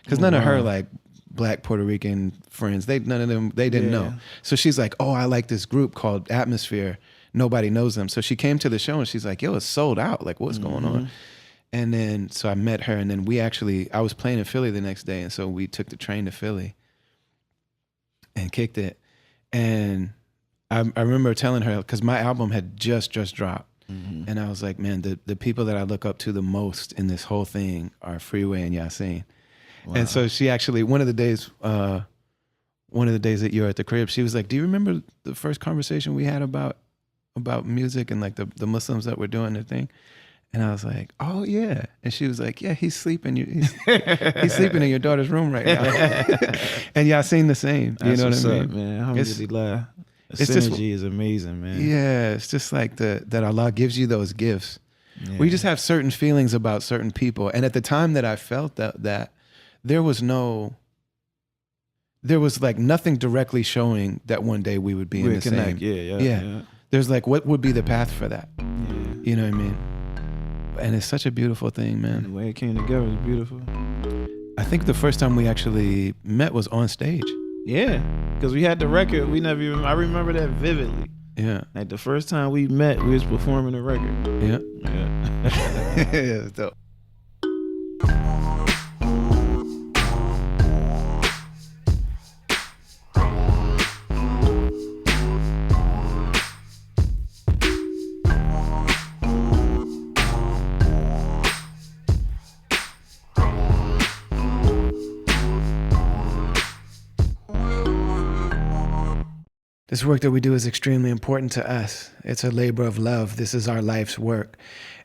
Because none of her like black Puerto Rican friends, none of them didn't know. So she's like, oh, I like this group called Atmosphere. Nobody knows them. So she came to the show and she's like, yo, it's sold out. Like, what's going on? And then, so I met her, and then I was playing in Philly the next day. And so we took the train to Philly and kicked it. And I remember telling her, because my album had just dropped. And I was like, man, the people that I look up to the most in this whole thing are Freeway and Yasin. Wow. And so she actually, one of the days that you were at the crib, she was like, do you remember the first conversation we had about music and like the Muslims that were doing their thing? And I was like, oh yeah. And she was like, yeah, he's sleeping. He's sleeping in your daughter's room right now. And Yasin the same. That's you know what I mean? up, man. Alhamdulillah. The synergy is amazing, man. Yeah, it's just like that Allah gives you those gifts. Yeah. We just have certain feelings about certain people. And at the time that I felt that there was like nothing directly showing that one day we would be in the same. Yeah. There's like, what would be the path for that? Yeah. You know what I mean? And it's such a beautiful thing, man. And the way it came together was beautiful. I think the first time we actually met was on stage. Yeah, because we had the record. We never even. I remember that vividly. Yeah. Like the first time we met, we was performing the record. Yeah. Yeah. Yeah, dope. This work that we do is extremely important to us. It's a labor of love. This is our life's work.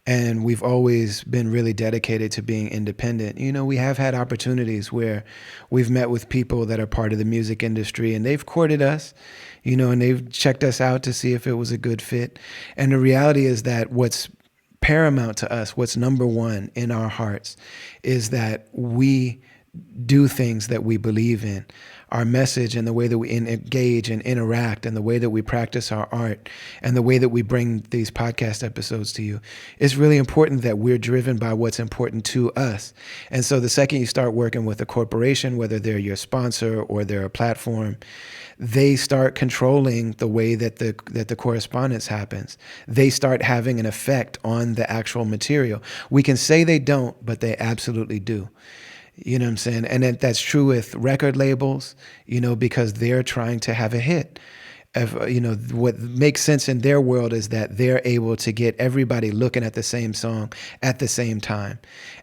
And we've always been really dedicated to being independent. You know, we have had opportunities where we've met with people that are part of the music industry and they've courted us, you know, and they've checked us out to see if it was a good fit. And the reality is that what's paramount to us, what's number one in our hearts, is that we do things that we believe in. Our message and the way that we engage and interact and the way that we practice our art and the way that we bring these podcast episodes to you, it's really important that we're driven by what's important to us. And so the second you start working with a corporation, whether they're your sponsor or they're a platform, they start controlling the way that the correspondence happens. They start having an effect on the actual material. We can say they don't, but they absolutely do. You know what I'm saying? And that's true with record labels, you know, because they're trying to have a hit. You know, what makes sense in their world is that they're able to get everybody looking at the same song at the same time.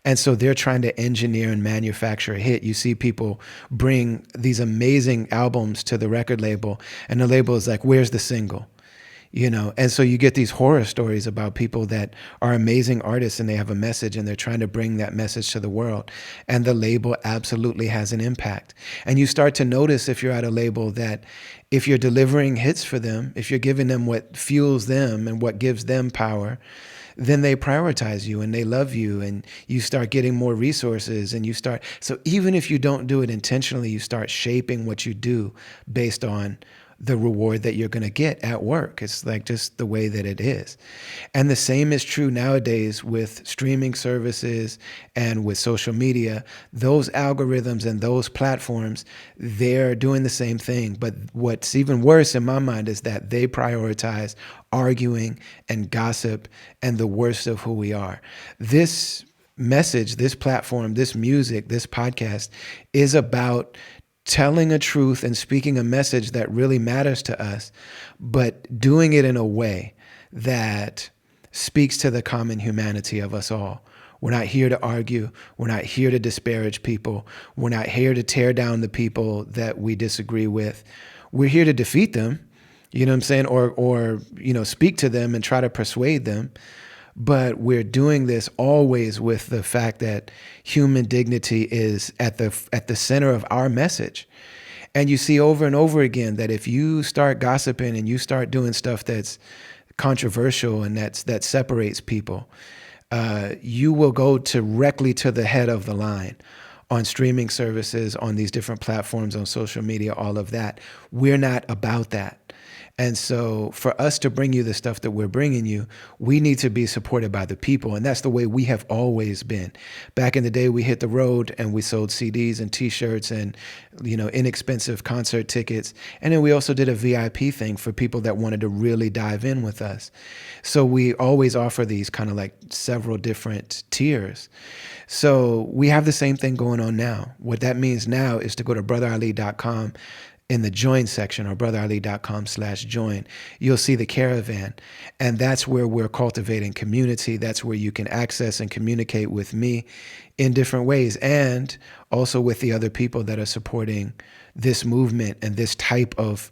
And so they're trying to engineer and manufacture a hit. You see people bring these amazing albums to the record label and the label is like, where's the single? You know, and so you get these horror stories about people that are amazing artists and they have a message and they're trying to bring that message to the world. And the label absolutely has an impact. And you start to notice if you're at a label that if you're delivering hits for them, if you're giving them what fuels them and what gives them power, then they prioritize you and they love you and you start getting more resources and you start. So even if you don't do it intentionally, you start shaping what you do based on the reward that you're going to get at work. It's like just the way that it is. And the same is true nowadays with streaming services and with social media. Those algorithms and those platforms, they're doing the same thing. But what's even worse in my mind is that they prioritize arguing and gossip and the worst of who we are. This message, this platform, this music, this podcast is about telling a truth and speaking a message that really matters to us, but doing it in a way that speaks to the common humanity of us all. We're not here to argue. We're not here to disparage people. We're not here to tear down the people that we disagree with. We're here to defeat them, you know what I'm saying? Or you know, speak to them and try to persuade them. But we're doing this always with the fact that human dignity is at the center of our message. And you see over and over again that if you start gossiping and you start doing stuff that's controversial and that separates people, you will go directly to the head of the line on streaming services, on these different platforms, on social media, all of that. We're not about that. And so for us to bring you the stuff that we're bringing you, we need to be supported by the people. And that's the way we have always been. Back in the day, we hit the road and we sold CDs and T-shirts and, you know, inexpensive concert tickets. And then we also did a VIP thing for people that wanted to really dive in with us. So we always offer these kind of like several different tiers. So we have the same thing going on now. What that means now is to go to brotherali.com in the join section, or brotherali.com/join, you'll see the caravan. And that's where we're cultivating community. That's where you can access and communicate with me in different ways, and also with the other people that are supporting this movement and this type of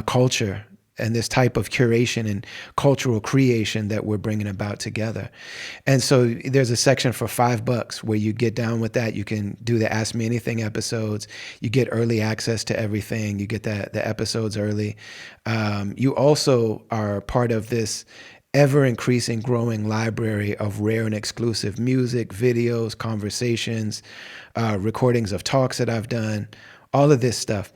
culture and this type of curation and cultural creation that we're bringing about together. And so there's a section for $5 where you get down with that. You can do the Ask Me Anything episodes. You get early access to everything. You get the episodes early. You also are part of this ever-increasing, growing library of rare and exclusive music, videos, conversations, recordings of talks that I've done, all of this stuff.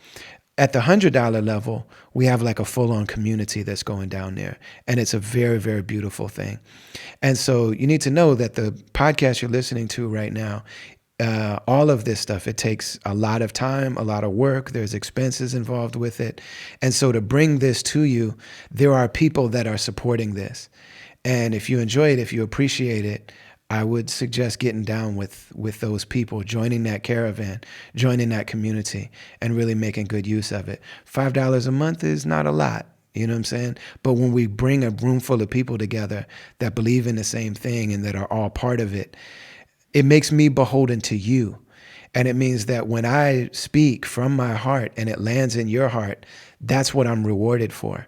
At the $100 level, we have like a full-on community that's going down there, and it's a very, very beautiful thing. And so you need to know that the podcast you're listening to right now, all of this stuff, it takes a lot of time, a lot of work. There's expenses involved with it. And so to bring this to you, there are people that are supporting this. And if you enjoy it, if you appreciate it, I would suggest getting down with those people, joining that caravan, joining that community, and really making good use of it. $5 a month is not a lot. You know what I'm saying? But when we bring a room full of people together that believe in the same thing and that are all part of it, it makes me beholden to you. And it means that when I speak from my heart and it lands in your heart, that's what I'm rewarded for.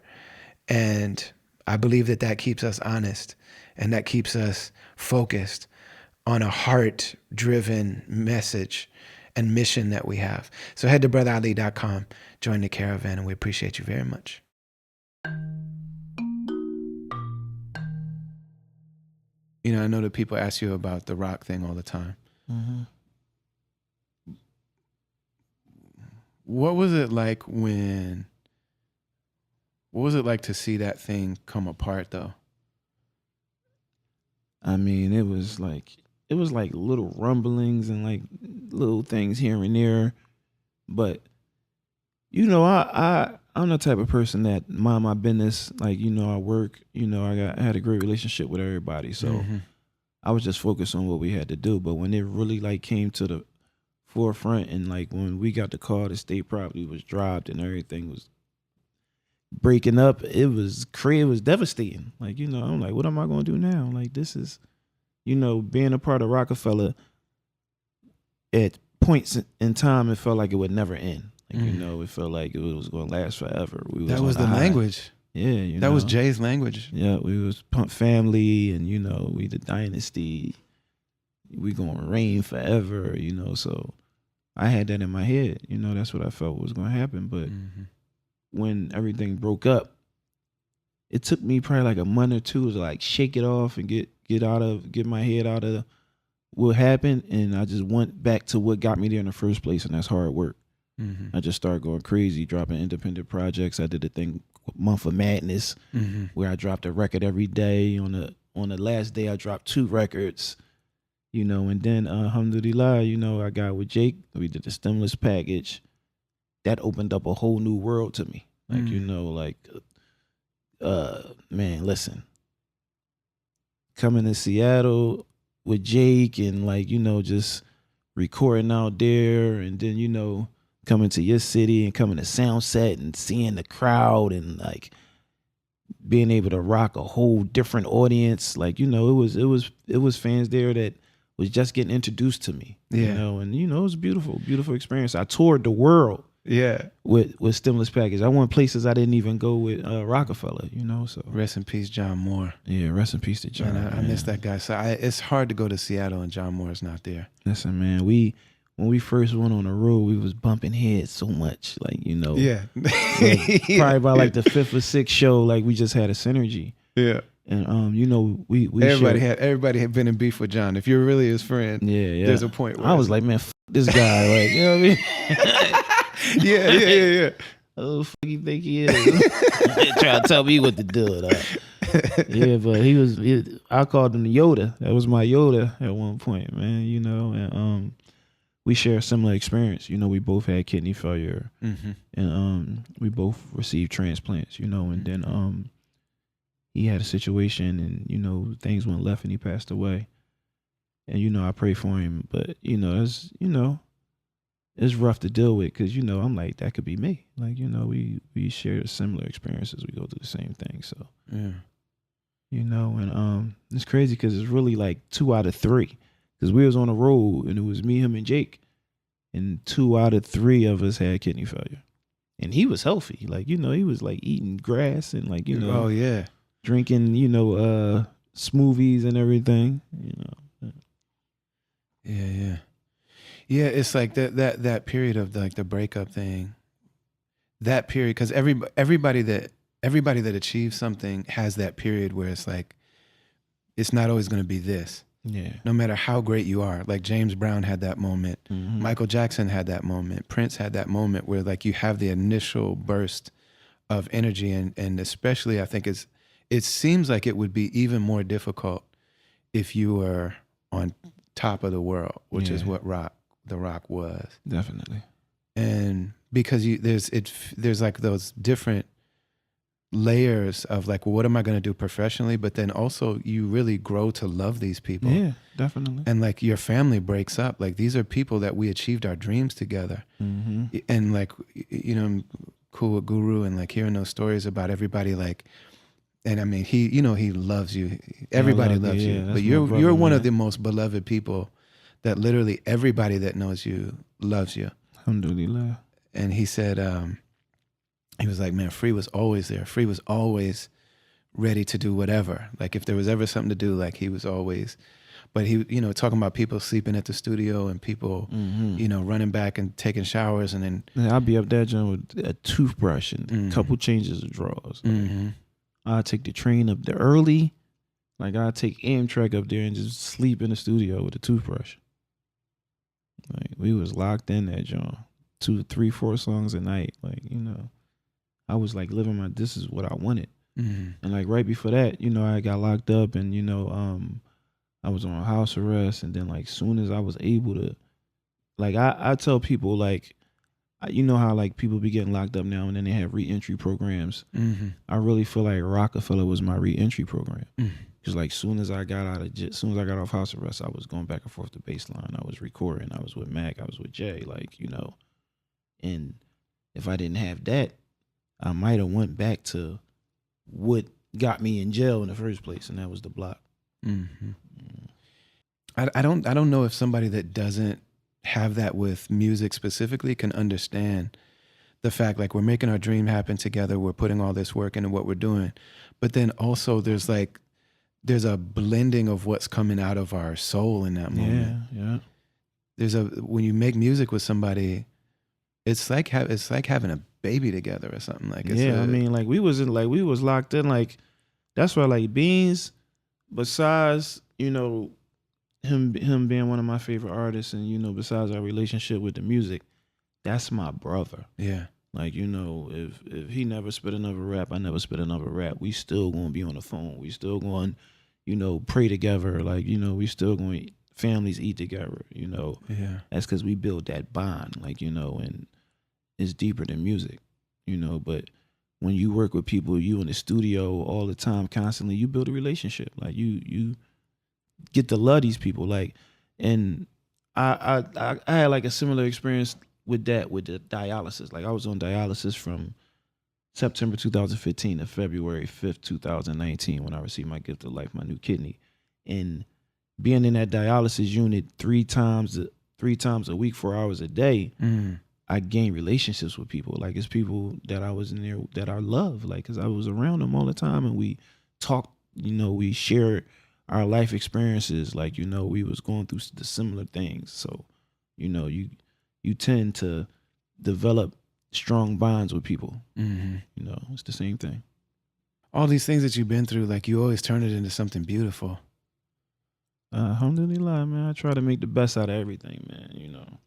And I believe that that keeps us honest, and that keeps us focused on a heart-driven message and mission that we have. So head to brotherali.com, join the caravan, and we appreciate you very much. You know, I know that people ask you about the rock thing all the time. Mm-hmm. What was it like to see that thing come apart, though? I mean, it was like little rumblings and like little things here and there, but you know, I'm the type of person that mind my business. Like, you know, I work. You know, I had a great relationship with everybody, so I was just focused on what we had to do. But when it really like came to the forefront, and like when we got the call, the state property was dropped and everything was breaking up, it was crazy. It was devastating. Like, you know, I'm like, what am I going to do now? Like, this is, you know, being a part of Roc-A-Fella, at points in time, it felt like it would never end. Like, you know, it felt like it was going to last forever. That was the language. Yeah, you know. That was Jay's language. Yeah, we was Pump Family, and, you know, we the dynasty. We going to reign forever, you know. So I had that in my head. You know, that's what I felt was going to happen. But when everything broke up, it took me probably like a month or two to like shake it off and get my head out of what happened, and I just went back to what got me there in the first place, and that's hard work. I just started going crazy, dropping independent projects. I did a thing, Month of Madness, where I dropped a record every day. On the last day, I dropped 2 records, you know, and then alhamdulillah, you know, I got with Jake. We did the stimulus package. That opened up a whole new world to me. Like, you know, like, man, listen, coming to Seattle with Jake and like, you know, just recording out there, and then, you know, coming to your city and coming to Soundset and seeing the crowd and like being able to rock a whole different audience. Like, you know, it was fans there that was just getting introduced to me, you know, and, you know, it was a beautiful, beautiful experience. I toured the world with Stimulus Package. I went places I didn't even go with Roc-A-Fella, you know. So rest in peace, John Moore. Yeah, rest in peace to John. Man, I miss that guy. So it's hard to go to Seattle and John Moore's not there. Listen, man, when we first went on the road, we was bumping heads so much, like, you know. Like, probably by like the 5th or 6th show, like we just had a synergy. Yeah. And you know, we everybody had been in beef with John. If you're really his friend, there's a point where I was like, man, this guy, like, you know what I mean? yeah. Oh, fuck you think he is? Trying to tell me what to do. Yeah, but I called him the Yoda. That was my Yoda at one point, man, you know, and we share a similar experience. You know, we both had kidney failure, and we both received transplants, you know, and then he had a situation, and, you know, things went left and he passed away. And, you know, I pray for him, but, you know, it's rough to deal with, because, you know, I'm like, that could be me. Like, you know, we share similar experiences. We go through the same thing. So, you know, and it's crazy because it's really like 2 out of 3. Because we was on the road, and it was me, him, and Jake. And 2 out of 3 of us had kidney failure. And he was healthy. Like, you know, he was like eating grass and like, you know. Drinking, you know, smoothies and everything, you know. Yeah, it's like that period of like the breakup thing. That period, because everybody that achieves something has that period where it's like, it's not always going to be this. Yeah. No matter how great you are, like James Brown had that moment, Michael Jackson had that moment, Prince had that moment where like you have the initial burst of energy, and especially I think it seems like it would be even more difficult if you were on top of the world, which is what the Rock was. Definitely. And because there's like those different layers of like, well, what am I going to do professionally? But then also you really grow to love these people. Yeah, definitely. And like your family breaks up. Like these are people that we achieved our dreams together. And like, you know, I'm cool with Guru and like hearing those stories about everybody like, and I mean, he loves you. Everybody loves you, but you're one of the most beloved people that literally everybody that knows you loves you. Alhamdulillah. And he said, he was like, man, Free was always there. Free was always ready to do whatever. Like if there was ever something to do, like he was always, but he, you know, talking about people sleeping at the studio and people, you know, running back and taking showers. And then I'll be up there, John, with a toothbrush and a couple changes of drawers. Like, I'll take the train up there early. Like I'll take Amtrak up there and just sleep in the studio with a toothbrush. Like we was locked in there, John. 2, 3, 4 songs a night. Like, you know, I was like living this is what I wanted. And like right before that, you know, I got locked up and, you know, I was on house arrest. And then like soon as I was able to, like I tell people like, you know how like people be getting locked up now and then they have reentry programs. I really feel like Roc-A-Fella was my reentry program. Because like soon as I got off house arrest, I was going back and forth to baseline. I was recording. I was with Mac. I was with Jay. Like, you know, and if I didn't have that, I might have went back to what got me in jail in the first place, and that was the block. I don't know if somebody that doesn't have that with music specifically can understand the fact like we're making our dream happen together. We're putting all this work into what we're doing, but then also there's a blending of what's coming out of our soul in that moment. Yeah. When you make music with somebody, it's like having a baby together or something. Like I mean, like we was locked in. Like that's why like Beans, besides, you know, him being one of my favorite artists, and you know, besides our relationship with the music, that's my brother. Yeah. Like, you know, if he never spit another rap, I never spit another rap. We still gonna be on the phone. We still going, you know, pray together. Like, you know, we still going families eat together. You know, that's because we build that bond. Like, you know, and it's deeper than music. You know, but when you work with people, you in the studio all the time, constantly, you build a relationship. Like you get to love these people. Like, and I had like a similar experience with that, with the dialysis. Like I was on dialysis from September 2015 to February 5th, 2019, when I received my gift of life, my new kidney. And being in that dialysis unit 3 times a week, 4 hours a day, I gained relationships with people. Like it's people that I was in there that I love, like, cause I was around them all the time and we talked, you know, we shared our life experiences. Like, you know, we was going through the similar things. So, you know, you tend to develop strong bonds with people. You know, it's the same thing. All these things that you've been through, like you always turn it into something beautiful. Alhamdulillah, man. I try to make the best out of everything, man, you know.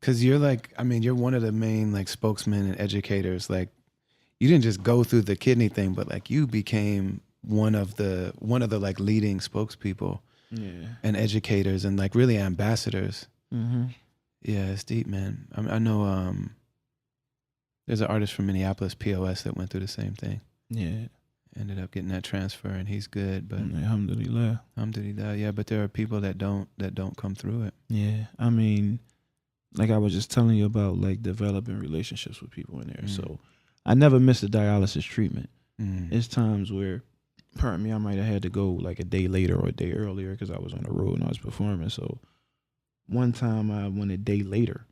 Cause you're like, I mean, you're one of the main like spokesmen and educators. Like you didn't just go through the kidney thing, but like you became one of the like leading spokespeople and educators and like really ambassadors. Yeah, it's deep, man. I know there's an artist from Minneapolis, POS, that went through the same thing. Yeah. Ended up getting that transfer and he's good, but Alhamdulillah. Alhamdulillah, yeah, but there are people that don't come through it. Yeah. I mean, like I was just telling you about like developing relationships with people in there. So I never missed a dialysis treatment. It's times where, pardon me, I might have had to go like a day later or a day earlier because I was on the road and I was performing. So one time I went a day later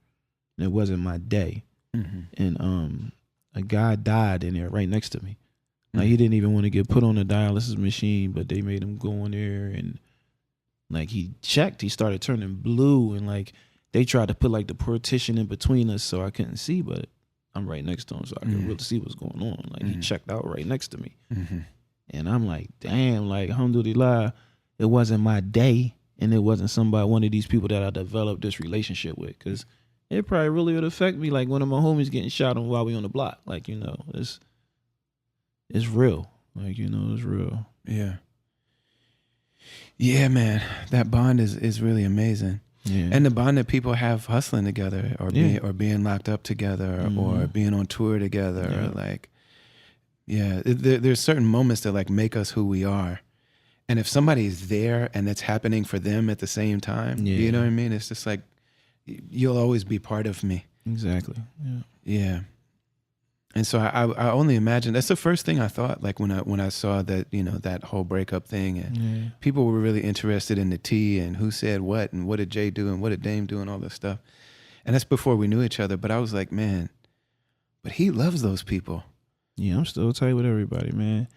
and it wasn't my day. And a guy died in there right next to me. Like he didn't even want to get put on a dialysis machine, but they made him go in there and like he checked, he started turning blue and like they tried to put like the partition in between us so I couldn't see, but I'm right next to him so I could really see what's going on. Like he checked out right next to me. And I'm like, damn, like alhamdulillah. it wasn't my day, and it wasn't one of these people that I developed this relationship with, because it probably really would affect me. Like one of my homies getting shot on while we on the block. Like, you know, it's real. Like, you know, it's real. Yeah. Yeah, man. That bond is really amazing. Yeah. And the bond that people have hustling together, or being locked up together, or being on tour together, or like, there's certain moments that like make us who we are. And if somebody's there and it's happening for them at the same time, you know what I mean? It's just like, you'll always be part of me. Exactly. Yeah. Yeah. And so I only imagine, that's the first thing I thought, like when I saw that, you know, that whole breakup thing, and people were really interested in the tea and who said what and what did Jay do and what did Dame do and all this stuff. And that's before we knew each other. But I was like, man, but he loves those people. Yeah, I'm still tight with everybody, man.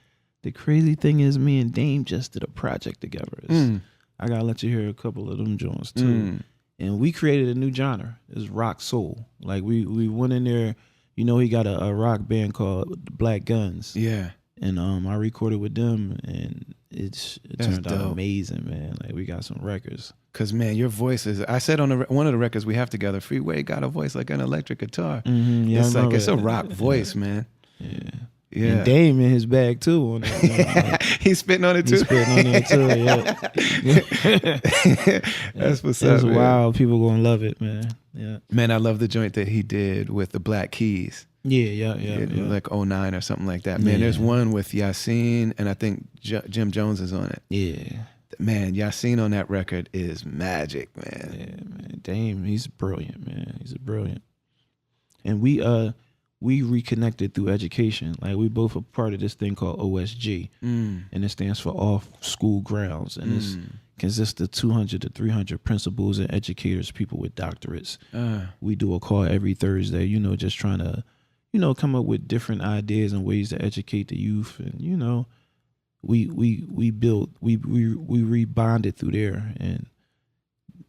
The crazy thing is, me and Dame just did a project together. I gotta let you hear a couple of them joints too. And we created a new genre. It's rock soul. Like we went in there. You know, he got a rock band called Black Guns. Yeah. And I recorded with them, and it turned out amazing, man. Like, we got some records. Cause man, your voice is. I said on one of the records we have together, Freeway got a voice like an electric guitar. Yeah, it's like it's a rock voice, man. Yeah. Yeah. And Dame in his bag too on that. He's spitting on it too. He's spitting on it too. Yeah. That's what's up. It's wild. People gonna love it, man. Yeah. Man, I love the joint that he did with the Black Keys. Yeah. Like 09 or something like that. Man, there's one with Yasin, and I think Jim Jones is on it. Yeah. Man, Yasin on that record is magic, man. Yeah, man. Dame, he's brilliant, man. He's brilliant. And we reconnected through education. Like, we both are part of this thing called OSG, and it stands for Off School Grounds, and it consists of 200 to 300 principals and educators, people with doctorates. We do a call every Thursday, you know, just trying to, you know, come up with different ideas and ways to educate the youth, and you know, we rebonded through there, and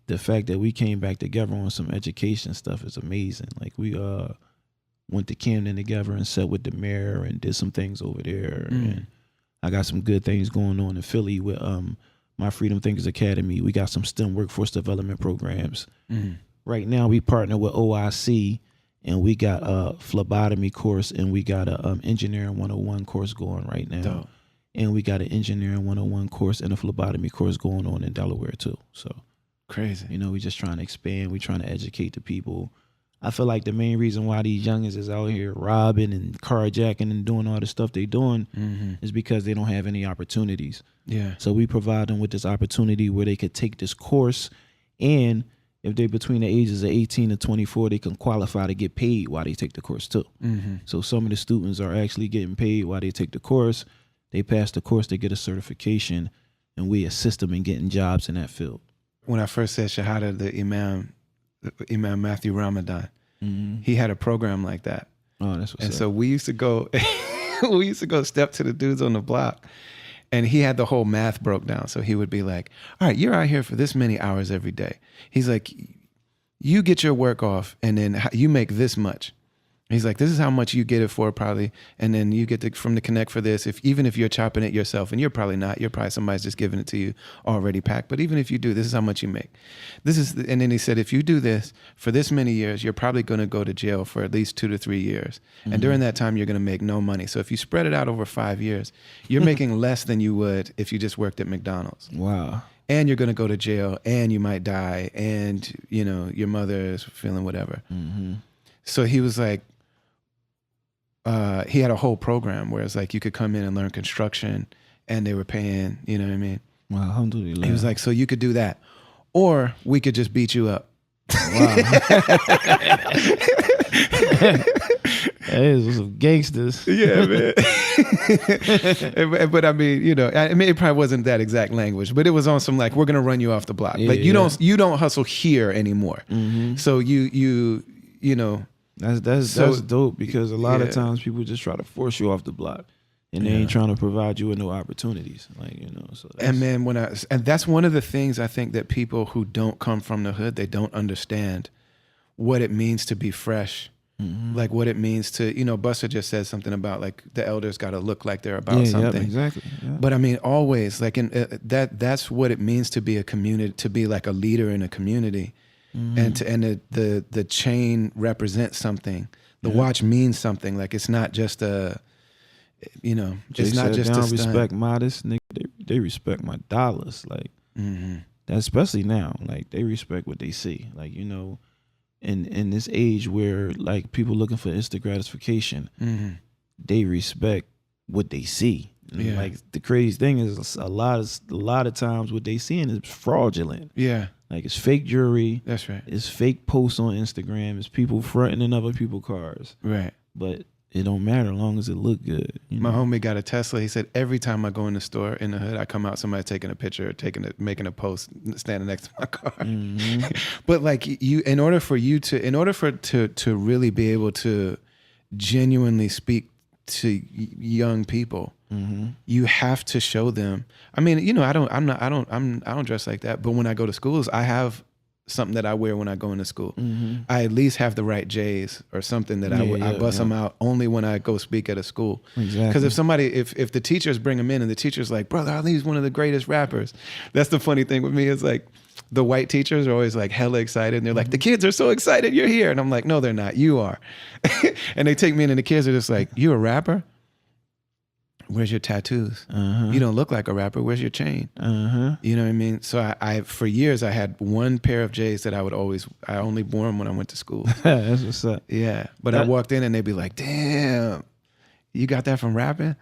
the fact that we came back together on some education stuff is amazing. Like, we went to Camden together and sat with the mayor and did some things over there. And I got some good things going on in Philly with my Freedom Thinkers Academy. We got some STEM workforce development programs. Right now we partner with OIC, and we got a phlebotomy course, and we got a engineering 101 course going right now. Dope. And we got an engineering 101 course and a phlebotomy course going on in Delaware too. So crazy. You know, we just trying to expand. We trying to educate the people. I feel like the main reason why these youngins is out here robbing and carjacking and doing all the stuff they doing is because they don't have any opportunities. Yeah. So we provide them with this opportunity where they could take this course, and if they're between the ages of 18 and 24, they can qualify to get paid while they take the course too. So some of the students are actually getting paid while they take the course. They pass the course, they get a certification, and we assist them in getting jobs in that field. When I first said Shahada, the Imam Matthew Ramadan, he had a program like that. Oh, that's what's up. And so we used to go, step to the dudes on the block, and he had the whole math broke down. So he would be like, all right, you're out here for this many hours every day. He's like, you get your work off, and then you make this much. He's like, this is how much you get it for probably, and then you get from the Connect for this. Even if you're chopping it yourself, and you're probably not, you're probably somebody's just giving it to you already packed. But even if you do, this is how much you make. And then he said, if you do this for this many years, you're probably going to go to jail for at least 2 to 3 years, and during that time, you're going to make no money. So if you spread it out over 5 years, you're making less than you would if you just worked at McDonald's. Wow. And you're going to go to jail, and you might die, and you know your mother is feeling whatever. So he was like. He had a whole program where it's like you could come in and learn construction, and they were paying, you know what I mean? Wow, alhamdulillah. He was like, so you could do that, or we could just beat you up. Wow. Hey, those some gangsters. Yeah, man. But I mean, you know, I mean, it probably wasn't that exact language, but it was on some like, we're gonna run you off the block. Yeah, like you don't hustle here anymore. So you know. That's dope, because a lot of times people just try to force you off the block, and they ain't trying to provide you with no opportunities, like, you know. So and man, and that's one of the things I think that people who don't come from the hood, they don't understand what it means to be fresh like what it means to, Buster just said something about like the elders got to look like they're about something. Yeah, exactly. Yeah. But I mean, always like that's what it means to be a community, to be like a leader in a community, and the chain represents something. The watch means something. Like it's not just a, it's not just a stunt. Respect modest nigga. They respect my dollars. Like that, especially now. Like they respect what they see. Like in this age where like people looking for instant gratification, they respect what they see. Yeah. Like the crazy thing is a lot of times what they seeing is fraudulent. Yeah. Like it's fake jewelry. That's right. It's fake posts on Instagram. It's people fronting in other people's cars. Right. But it don't matter as long as it look good. My homie got a Tesla. He said every time I go in the store in the hood, I come out, somebody taking a picture, making a post, standing next to my car. But like in order for to really be able to genuinely speak to young people, you have to show them. I mean, I don't dress like that. But when I go to schools, I have something that I wear when I go into school. I at least have the right J's or something that I bust them out only when I go speak at a school. Exactly. Because if the teachers bring them in and the teacher's like, brother, Ali's one of the greatest rappers. That's the funny thing with me is like the white teachers are always like hella excited. And they're like, the kids are so excited you're here. And I'm like, no, they're not. You are. And they take me in and the kids are just like, you a rapper? Where's your tattoos? You don't look like a rapper. Where's your chain? You know what I mean? So I for years I had one pair of J's that I only wore them when I went to school. That's what's up. Yeah, but I walked in and they'd be like, "Damn, you got that from rapping?"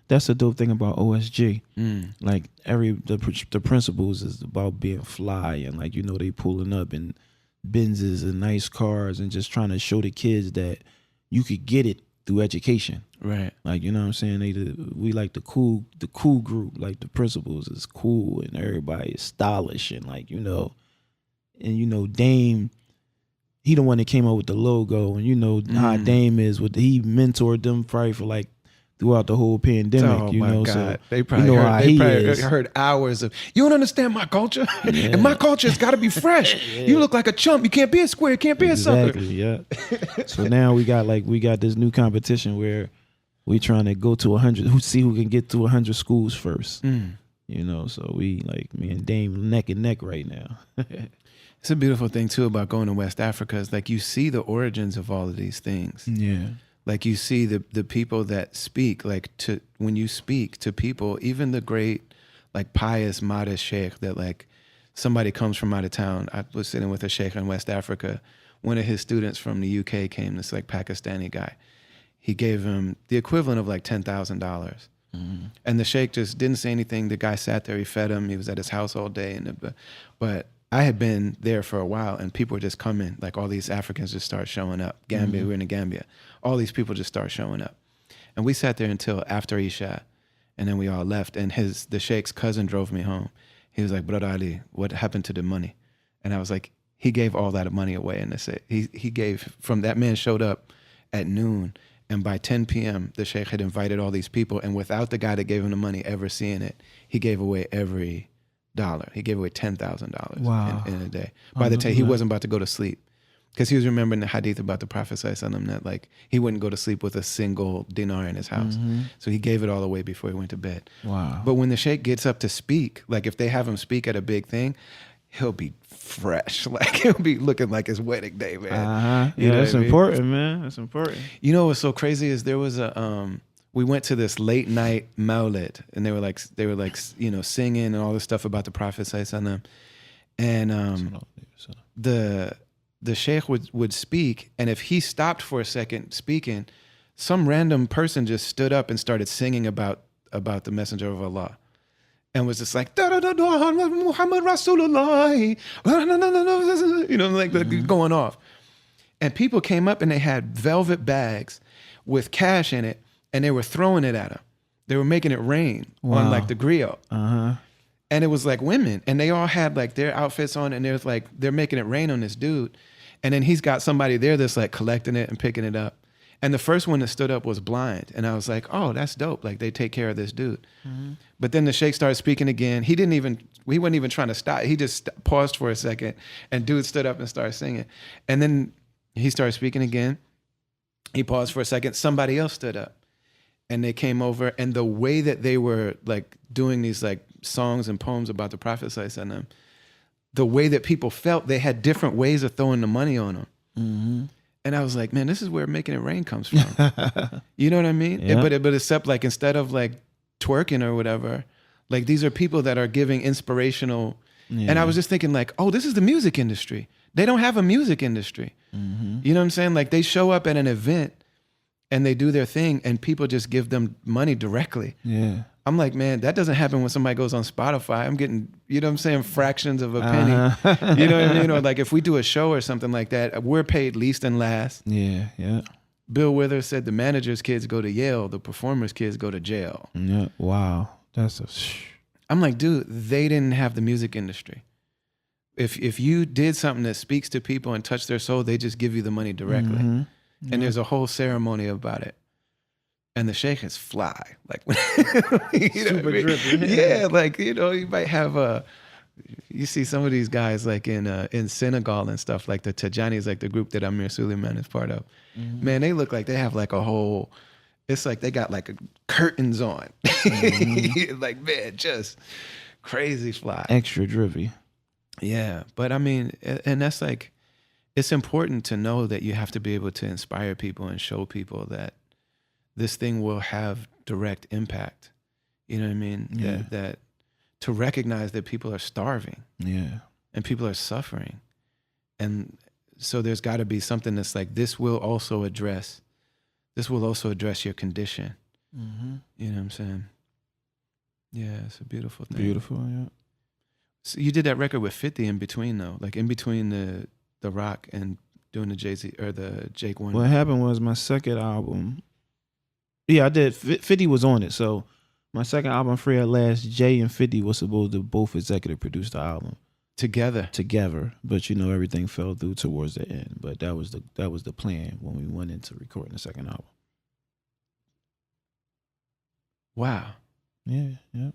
That's the dope thing about OSG. Like the principles is about being fly and like they pulling up in Benzes and nice cars and just trying to show the kids that you could get it through education. Right. Like, what I'm saying? We like the cool group, like the principals is cool and everybody is stylish and like, and Dame, he the one that came up with the logo and how Dame is he mentored them probably for like throughout the whole pandemic, oh my God. So they probably, heard hours of, you don't understand my culture? And my culture has got to be fresh. You look like a chump. You can't be a square. You can't be a sucker. Yeah. So now we got this new competition where we trying to go to 100, see who can get to 100 schools first. So we like me and Dame neck and neck right now. It's a beautiful thing too about going to West Africa is like you see the origins of all of these things. Yeah. Like you see the people that speak, like when you speak to people, even the great, like pious, modest sheikh that like somebody comes from out of town. I was sitting with a sheikh in West Africa. One of his students from the UK came, this like Pakistani guy. He gave him the equivalent of like $10,000. And the sheikh just didn't say anything. The guy sat there, he fed him. He was at his house all day. But I had been there for a while and people were just coming. Like all these Africans just start showing up. Gambia, we're in Gambia. All these people just start showing up. And we sat there until after Isha. And then we all left. And the sheikh's cousin drove me home. He was like, Brother Ali, what happened to the money? And I was like, he gave all that money away in the city. He gave, from that man showed up at noon. And by 10 p.m., the sheikh had invited all these people. And without the guy that gave him the money ever seeing it, he gave away every dollar. He gave away $10,000 in a day. By the time he wasn't about to go to sleep. Because he was remembering the hadith about the Prophet ﷺ that like he wouldn't go to sleep with a single dinar in his house. So he gave it all away before he went to bed. Wow. But when the sheikh gets up to speak, like if they have him speak at a big thing, he'll be fresh. Like he'll be looking like his wedding day, man. Yeah, that's important, man. That's important. You know what's so crazy is there was we went to this late night maulid and they were like singing and all this stuff about the Prophet ﷺ. And the sheikh would speak, and if he stopped for a second speaking, some random person just stood up and started singing about the Messenger of Allah. And was just like, Muhammad Rasulullah, like going off. And people came up and they had velvet bags with cash in it, and they were throwing it at him. They were making it rain on like the griot. And it was like women, and they all had like their outfits on, and there's like they're making it rain on this dude. And then he's got somebody there that's like collecting it and picking it up. And the first one that stood up was blind. And I was like, oh, that's dope. Like they take care of this dude. But then the sheikh started speaking again. He wasn't even trying to stop. He just paused for a second and dude stood up and started singing. And then He started speaking again. He paused for a second. Somebody else stood up. And they came over, and the way that they were like doing these like songs and poems about the Prophet sallallahu alaihi wasallam, the way that people felt, they had different ways of throwing the money on them. Mm-hmm. And I was like, man, this is where Making It Rain comes from. You know what I mean? Yeah. But except like instead of like twerking or whatever, like these are people that are giving inspirational. Yeah. And I was just thinking like, oh, this is the music industry. They don't have a music industry. Mm-hmm. You know what I'm saying? Like they show up at an event and they do their thing and people just give them money directly. Yeah. I'm like, man, that doesn't happen when somebody goes on Spotify. I'm getting, you know what I'm saying, fractions of a penny. Uh-huh. You know what I mean? Or like if we do a show or something like that, we're paid least and last. Yeah, yeah. Bill Withers said the manager's kids go to Yale, the performer's kids go to jail. Yeah. Wow. That's I'm like, dude, they didn't have the music industry. If you did something that speaks to people and touch their soul, they just give you the money directly. Mm-hmm. Yeah. And there's a whole ceremony about it. And the sheikh is fly. Like, Super drippy. Yeah, like, you know, you might have you see some of these guys like in Senegal and stuff, like the Tajanis, like the group that Amir Suleiman is part of. Mm-hmm. Man, they look like they have like a whole, it's like they got like curtains on. Mm-hmm. Like, man, just crazy fly. Extra drippy. Yeah, but I mean, and that's like, it's important to know that you have to be able to inspire people and show people that this thing will have direct impact. You know what I mean? Yeah. That to recognize that people are starving. Yeah. And people are suffering. And so there's got to be something that's like, this will also address your condition. Mm-hmm. You know what I'm saying? Yeah, it's a beautiful thing. Beautiful, yeah. So you did that record with 50 in between though, like in between the Roc and doing the Jay-Z or the Jake one. What happened was my second album. Yeah, I did. 50 was on it. So my second album, Free at Last, Jay and 50 was supposed to both executive produce the album Together. But you know everything fell through towards the end. But that was the plan when we went into recording the second album. Wow. Yeah, yeah.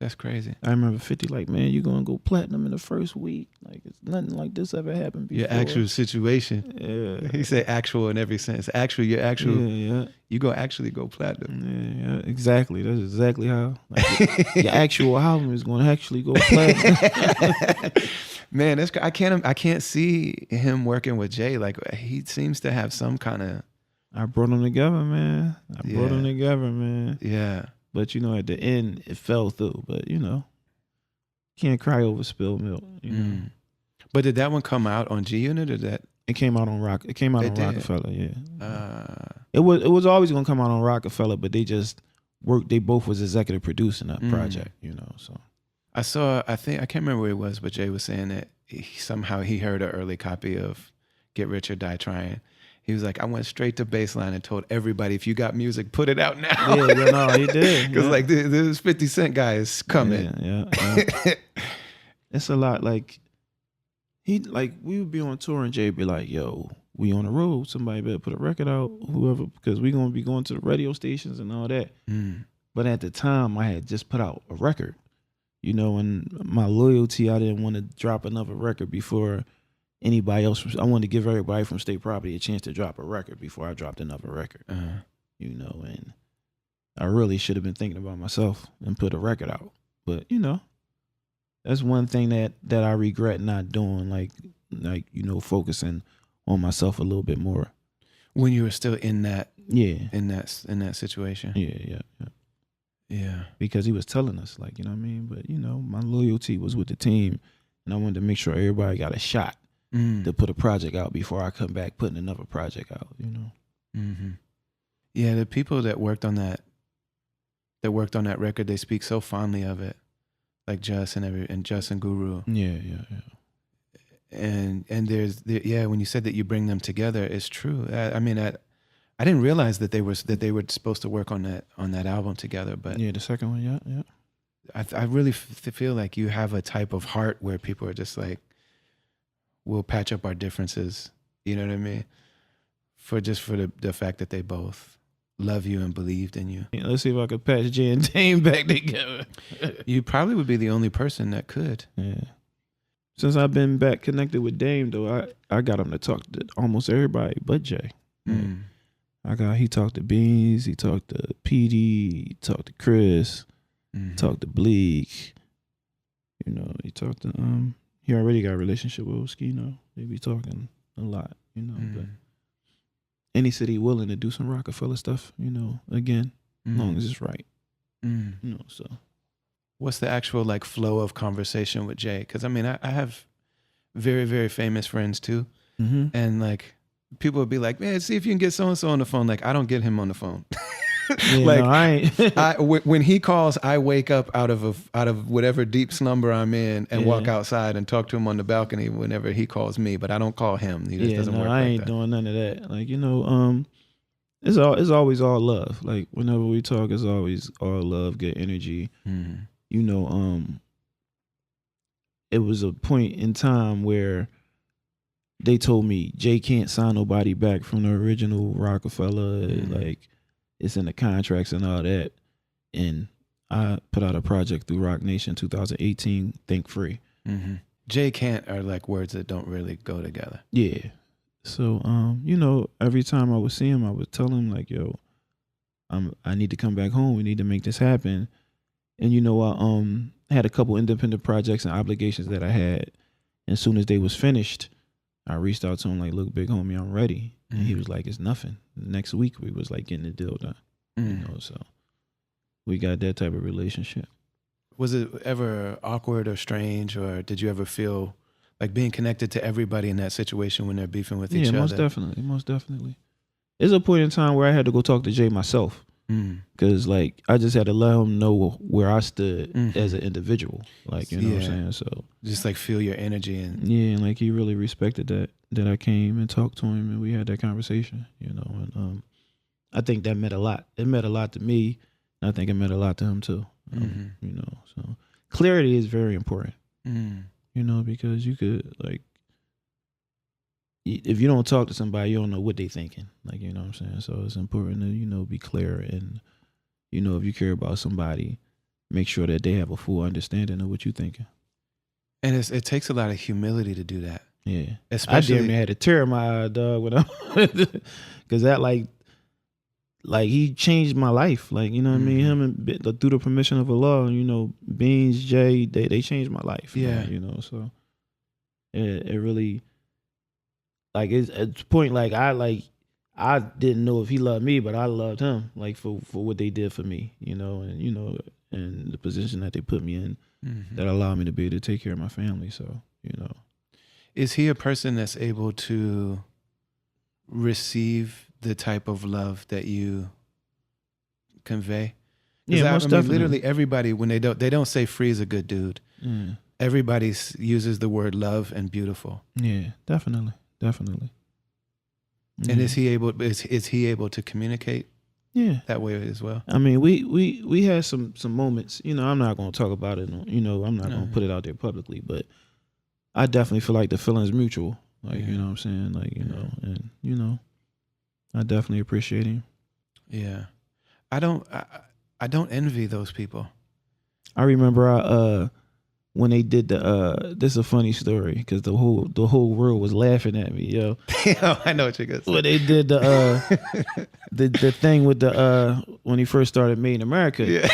That's crazy. I remember 50 like, man, you gonna go platinum in the first week. Like it's nothing like this ever happened before. Your actual situation. Yeah. He said actual in every sense. Your actual. Yeah, yeah. You gonna actually go platinum. Yeah, yeah, exactly. That's exactly how. Like, your actual album is gonna actually go platinum. Man, that's I can't see him working with Jay. Like he seems to have some kind of. I brought them together, man. Yeah. But you know, at the end, it fell through. But you know, can't cry over spilled milk. You know? But did that one come out on G Unit or that? It came out on Roc. It came out It on did? Roc-A-Fella. Yeah. It It was always gonna come out on Roc-A-Fella, but they just worked. They both was executive producing that project. You know, so I can't remember where it was, but Jay was saying that somehow he heard an early copy of Get Rich or Die Trying. He was like, I went straight to baseline and told everybody, if you got music, put it out now. yeah, no, he did. Because like this 50 Cent guy is coming. Yeah. It's a lot. Like we would be on tour and Jay be like, yo, we on the road. Somebody better put a record out, whoever, because we gonna be going to the radio stations and all that. But at the time, I had just put out a record, you know, and my loyalty, I didn't want to drop another record before anybody else. I wanted to give everybody from State Property a chance to drop a record before I dropped another record, you know, and I really should have been thinking about myself and put a record out. But, you know, that's one thing that I regret not doing, like, you know, focusing on myself a little bit more. When you were still in that, Yeah. in that situation. Yeah. Because he was telling us, like, you know what I mean? But, you know, my loyalty was with the team and I wanted to make sure everybody got a shot to put a project out before I come back putting another project out, you know? Mm-hmm. Yeah, the people that worked on that record, they speak so fondly of it, like Just and Just and Guru. Yeah. And when you said that you bring them together, it's true. I mean, I didn't realize that they were supposed to work on that album together. But yeah, the second one, yeah. I really feel like you have a type of heart where people are just like, we'll patch up our differences. You know what I mean? For the fact that they both love you and believed in you. Yeah, let's see if I could patch Jay and Dame back together. You probably would be the only person that could. Yeah. since I've been back connected with Dame though, I got him to talk to almost everybody but Jay. Mm. He talked to Beans, he talked to PD, he talked to Chris, talked to Bleak. You know, he talked to he already got a relationship with Oskino. They be talking a lot, you know. But any city willing to do some Roc-A-Fella stuff, you know, again, as long as it's right. You know, so what's the actual like flow of conversation with Jay? Because I mean, I have very, very famous friends too, and like people would be like, "Man, see if you can get so and so on the phone." Like, I don't get him on the phone. yeah, like, no, I ain't. when he calls, I wake up out of whatever deep slumber I'm in and walk outside and talk to him on the balcony whenever he calls me. But I don't call him. He just doesn't work. I ain't doing none of that. Like, you know, it's always all love. Like whenever we talk, it's always all love, good energy. You know, it was a point in time where they told me Jay can't sign nobody back from the original Roc-A-Fella. Like, it's in the contracts and all that. And I put out a project through Roc Nation 2018, Think Free. Jay can't are like words that don't really go together. Yeah. So, you know, every time I would see him, I would tell him like, yo, I need to come back home. We need to make this happen. And, you know, I had a couple independent projects and obligations that I had. And as soon as they was finished, I reached out to him like, look, big homie, I'm ready. And he was like, it's nothing. Next week, we was like getting the deal done. You know, so we got that type of relationship. Was it ever awkward or strange, or did you ever feel like being connected to everybody in that situation when they're beefing with each other? Yeah, most definitely. There's a point in time where I had to go talk to Jay myself. Because like I just had to let him know where I stood as an individual, like, you know what I'm saying. So just like feel your energy and and like he really respected that I came and talked to him and we had that conversation, you know. And I think that meant a lot. It meant a lot to me, and I think it meant a lot to him too. You know, so clarity is very important. You know, because you could like, if you don't talk to somebody, you don't know what they thinking. Like, you know what I'm saying? So it's important to, you know, be clear. And, you know, if you care about somebody, make sure that they have a full understanding of what you're thinking. And it takes a lot of humility to do that. Yeah. Especially, I damn near had a tear in my eye, dog, when because that like he changed my life. Like, you know what I mean? Him and through the permission of Allah, you know, Beans, Jay, they changed my life. Yeah. Man, you know, so it really, like, it's at a point like I didn't know if he loved me, but I loved him, like for what they did for me, you know, and the position that they put me in that allowed me to be able to take care of my family. So, you know. Is he a person that's able to receive the type of love that you convey? Yeah, most definitely. Literally everybody, when they don't say Free is a good dude. Everybody uses the word love and beautiful. Yeah, definitely. And is he able to communicate that way as well? I mean, we had some moments, you know. I'm not going to talk about it, you know. I'm not going to put it out there publicly, but I definitely feel like the feeling's mutual, like, you know what I'm saying, like, you know. And, you know, I definitely appreciate him. Yeah. I don't envy those people. I remember when they did this is a funny story because the whole world was laughing at me, yo. I know what you're gonna say. When they did the thing with when he first started Made in America. Yeah.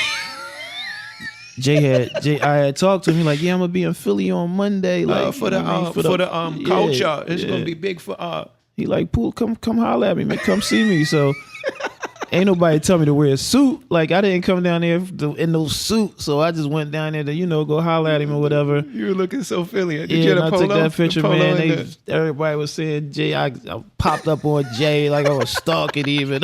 I had talked to him. He like, yeah, I'm gonna be in Philly on Monday, like for the culture. It's gonna be big for He like, Pool, come holler at me, man, come see me. So ain't nobody tell me to wear a suit. Like, I didn't come down there in no suit, so I just went down there to, you know, go holler at him or whatever. You were looking so Philly. Did you get a polo? I took that picture, man. Everybody was saying Jay. I popped up on Jay like I was stalking even.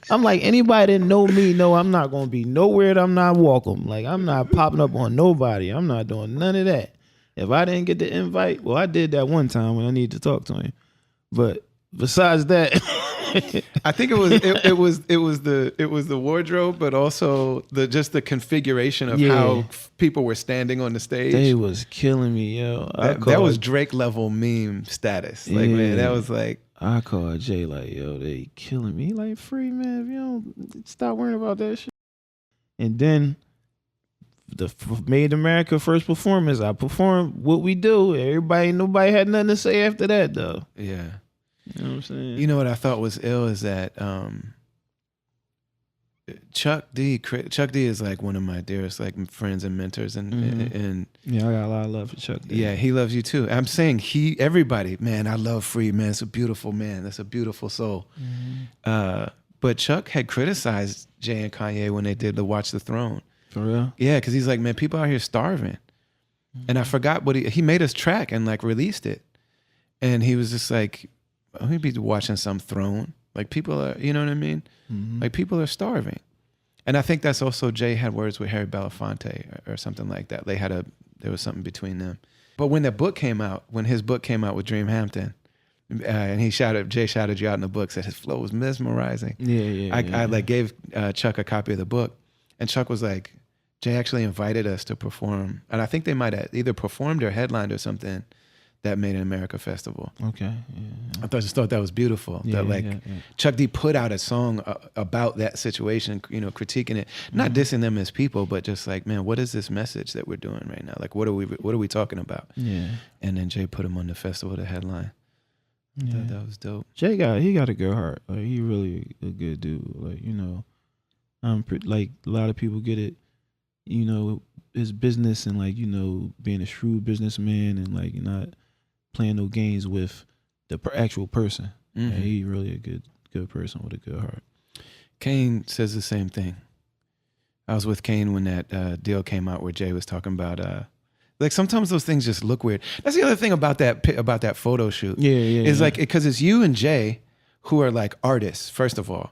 I'm like, anybody that know me know I'm not gonna be nowhere that I'm not welcome. Like, I'm not popping up on nobody. I'm not doing none of that. If I didn't get the invite, well, I did that one time when I needed to talk to him. But besides that, I think it was the wardrobe, but also the configuration of how people were standing on the stage. They was killing me, yo. That was Drake level meme status. Like, man, that was like, I called Jay like, yo, they killing me. He like, Free, man, if you don't stop worrying about that shit. And then Made America first performance. I performed what we do. Nobody had nothing to say after that though. Yeah. You know what I'm saying? You know what I thought was ill is that Chuck D is like one of my dearest like friends and mentors, and yeah, I got a lot of love for Chuck D. Yeah, he loves you too. I'm saying everybody, man, I love Free, man. It's a beautiful man. That's a beautiful soul. But Chuck had criticized Jay and Kanye when they did the Watch the Throne. For real? Yeah, because he's like, man, people out here starving. And I forgot what he made us track and like released it. And he was just like, oh, he'd be watching some throne. Like people are, you know what I mean? Like people are starving. And I think that's also Jay had words with Harry Belafonte or something like that. There was something between them. But when his book came out with Dream Hampton, and Jay shouted you out in the book, said his flow was mesmerizing. I like gave Chuck a copy of the book, and Chuck was like, Jay actually invited us to perform, and I think they might have either performed or headlined or something that Made in America festival. Okay, yeah. I just thought that was beautiful. Chuck D put out a song about that situation, you know, critiquing it, not dissing them as people, but just like, man, what is this message that we're doing right now? Like, what are we talking about? Yeah. And then Jay put him on the festival to headline. I thought that was dope. Jay got a good heart. Like he really a good dude. Like, you know, like a lot of people get it, you know, his business and like, you know, being a shrewd businessman and like you're not playing no games with the actual person. Like, he really a good person with a good heart. Kane says the same thing. I was with Kane when that deal came out where Jay was talking about like sometimes those things just look weird. That's the other thing about that photo shoot. Is like because it's you and Jay who are like artists first of all,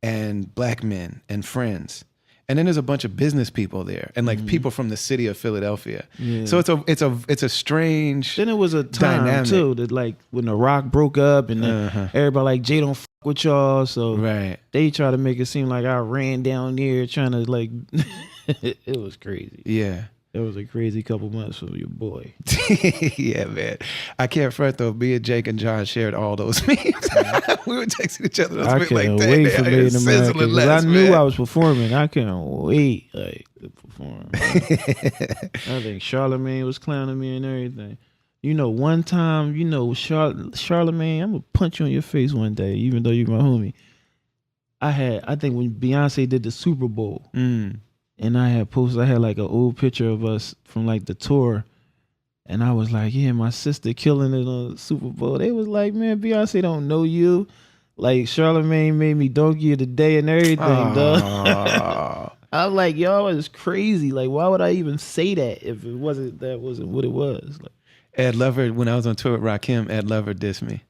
and black men and friends, and then there's a bunch of business people there and like people from the city of Philadelphia. Yeah. So it's a strange. Then it was a time dynamic too that like when the Roc broke up and then everybody like Jay don't fuck with y'all, so they try to make it seem like I ran down there trying to like. It was crazy. Yeah. It was a crazy couple months for your boy. Yeah, man. I can't front though. Me and Jake and John shared all those memes. We were texting each other. I can't wait for Made in America because I knew I was performing. I can't wait to perform. I think Charlemagne was clowning me and everything. You know, one time, you know, Charlemagne, I'm gonna punch you in your face one day, even though you're my homie. I think when Beyonce did the Super Bowl. And I had like an old picture of us from like the tour. And I was like, yeah, my sister killing it on the Super Bowl. They was like, man, Beyonce don't know you. Like Charlemagne made me donkey of the day and everything, dog. I'm like, y'all is crazy. Like, why would I even say that if it wasn't what it was? Like, Ed Lover, when I was on tour with Rakim, Ed Lover dissed me.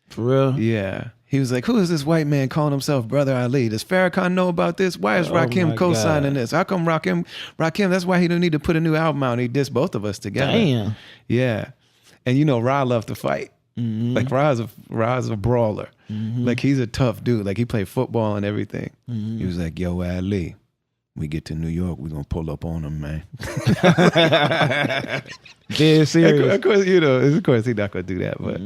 For real? Yeah. He was like, who is this white man calling himself Brother Ali? Does Farrakhan know about this? Why is Rakim co-signing this? How come Rakim, that's why he don't need to put a new album out. He dissed both of us together. Damn. Yeah. And you know, Ra loved to fight. Like Ra's a brawler. Like he's a tough dude. Like he played football and everything. He was like, yo, Ali, we get to New York, we're going to pull up on him, man. Dead serious. Of course, you know, of course he's not going to do that, but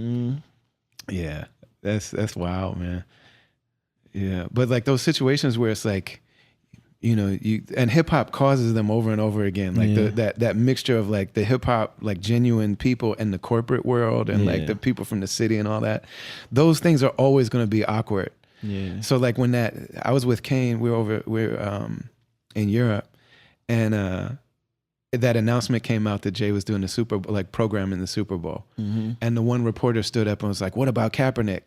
yeah. That's wild, man. Yeah, but like those situations where it's like, you know, and hip hop causes them over and over again. Like that mixture of like the hip hop, like genuine people in the corporate world and like the people from the city and all that. Those things are always going to be awkward. Yeah. So like when I was with Kane, we're in Europe, and that announcement came out that Jay was doing the Super Bowl, like programming the Super Bowl. And the one reporter stood up and was like, what about Kaepernick?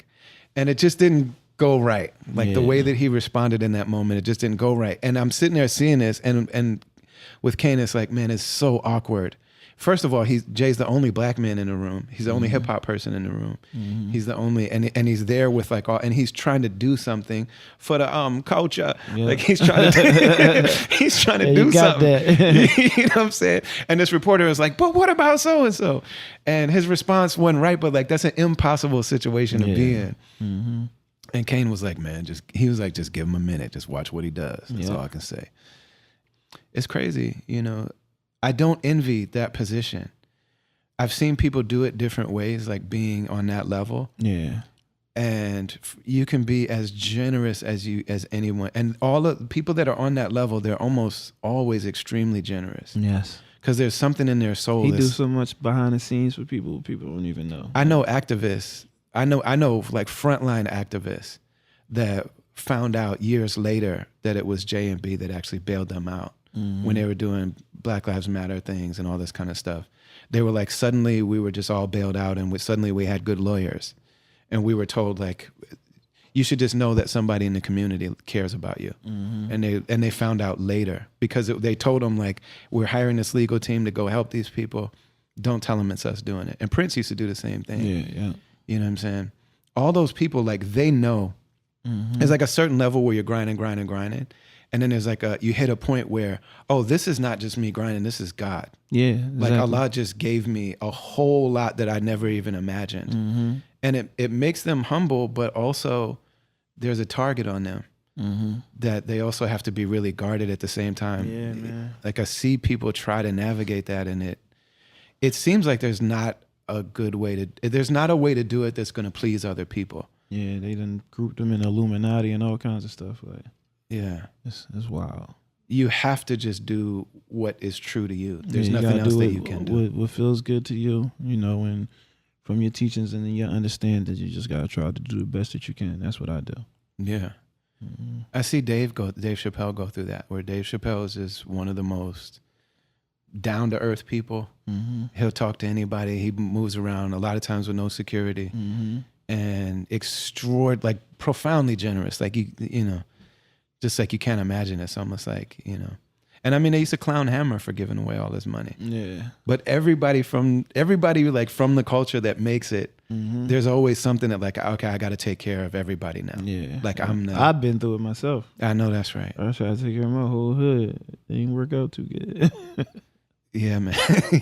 And it just didn't go right. Like the way that he responded in that moment, it just didn't go right. And I'm sitting there seeing this and with Kane, it's like, man, it's so awkward. First of all, Jay's the only black man in the room. He's the only hip hop person in the room. He's the only, and he's there with like all, and he's trying to do something for the culture. Yeah. Like he's trying to do something. You know what I'm saying? And this reporter was like, but what about so and so? And his response wasn't right, but like that's an impossible situation to be in. And Kane was like, man, just give him a minute, just watch what he does. That's all I can say. It's crazy, you know. I don't envy that position. I've seen people do it different ways, like being on that level. Yeah. you can be as generous as anyone. And all of the people that are on that level, they're almost always extremely generous. Yes. Because there's something in their soul. He do so much behind the scenes for people don't even know. I know activists. I know like frontline activists that found out years later that it was J&B that actually bailed them out when they were doing Black Lives Matter things and all this kind of stuff. They were like, suddenly we were just all bailed out, and suddenly we had good lawyers, and we were told like, you should just know that somebody in the community cares about you. And they found out later because they told them like, we're hiring this legal team to go help these people. Don't tell them it's us doing it. And Prince used to do the same thing. Yeah. You know what I'm saying? All those people, like, they know. There's like a certain level where you're grinding. And then there's like you hit a point where, oh, this is not just me grinding, this is God. Yeah, exactly. Like Allah just gave me a whole lot that I never even imagined. And it makes them humble, but also there's a target on them that they also have to be really guarded at the same time. Yeah, man. Like I see people try to navigate that, and it seems like there's not a way to do it that's going to please other people. Yeah, they done grouped them in Illuminati and all kinds of stuff. Like, yeah, it's wild. You have to just do what is true to you. There's nothing else that you can do. What feels good to you, and from your teachings and then you understand that you just got to try to do the best that you can. That's what I do. Yeah. I see Dave Chappelle go through that, where Dave Chappelle is just one of the most down to earth people. He'll talk to anybody. He moves around a lot of times with no security, and like profoundly generous. Like just like you can't imagine. It's almost like And I mean, they used to clown Hammer for giving away all his money. Yeah. But everybody like from the culture that makes it, there's always something that like, okay, I got to take care of everybody now. Yeah. Like I've been through it myself. I know that's right. I tried to take care of my whole hood. It didn't work out too good. Yeah, man.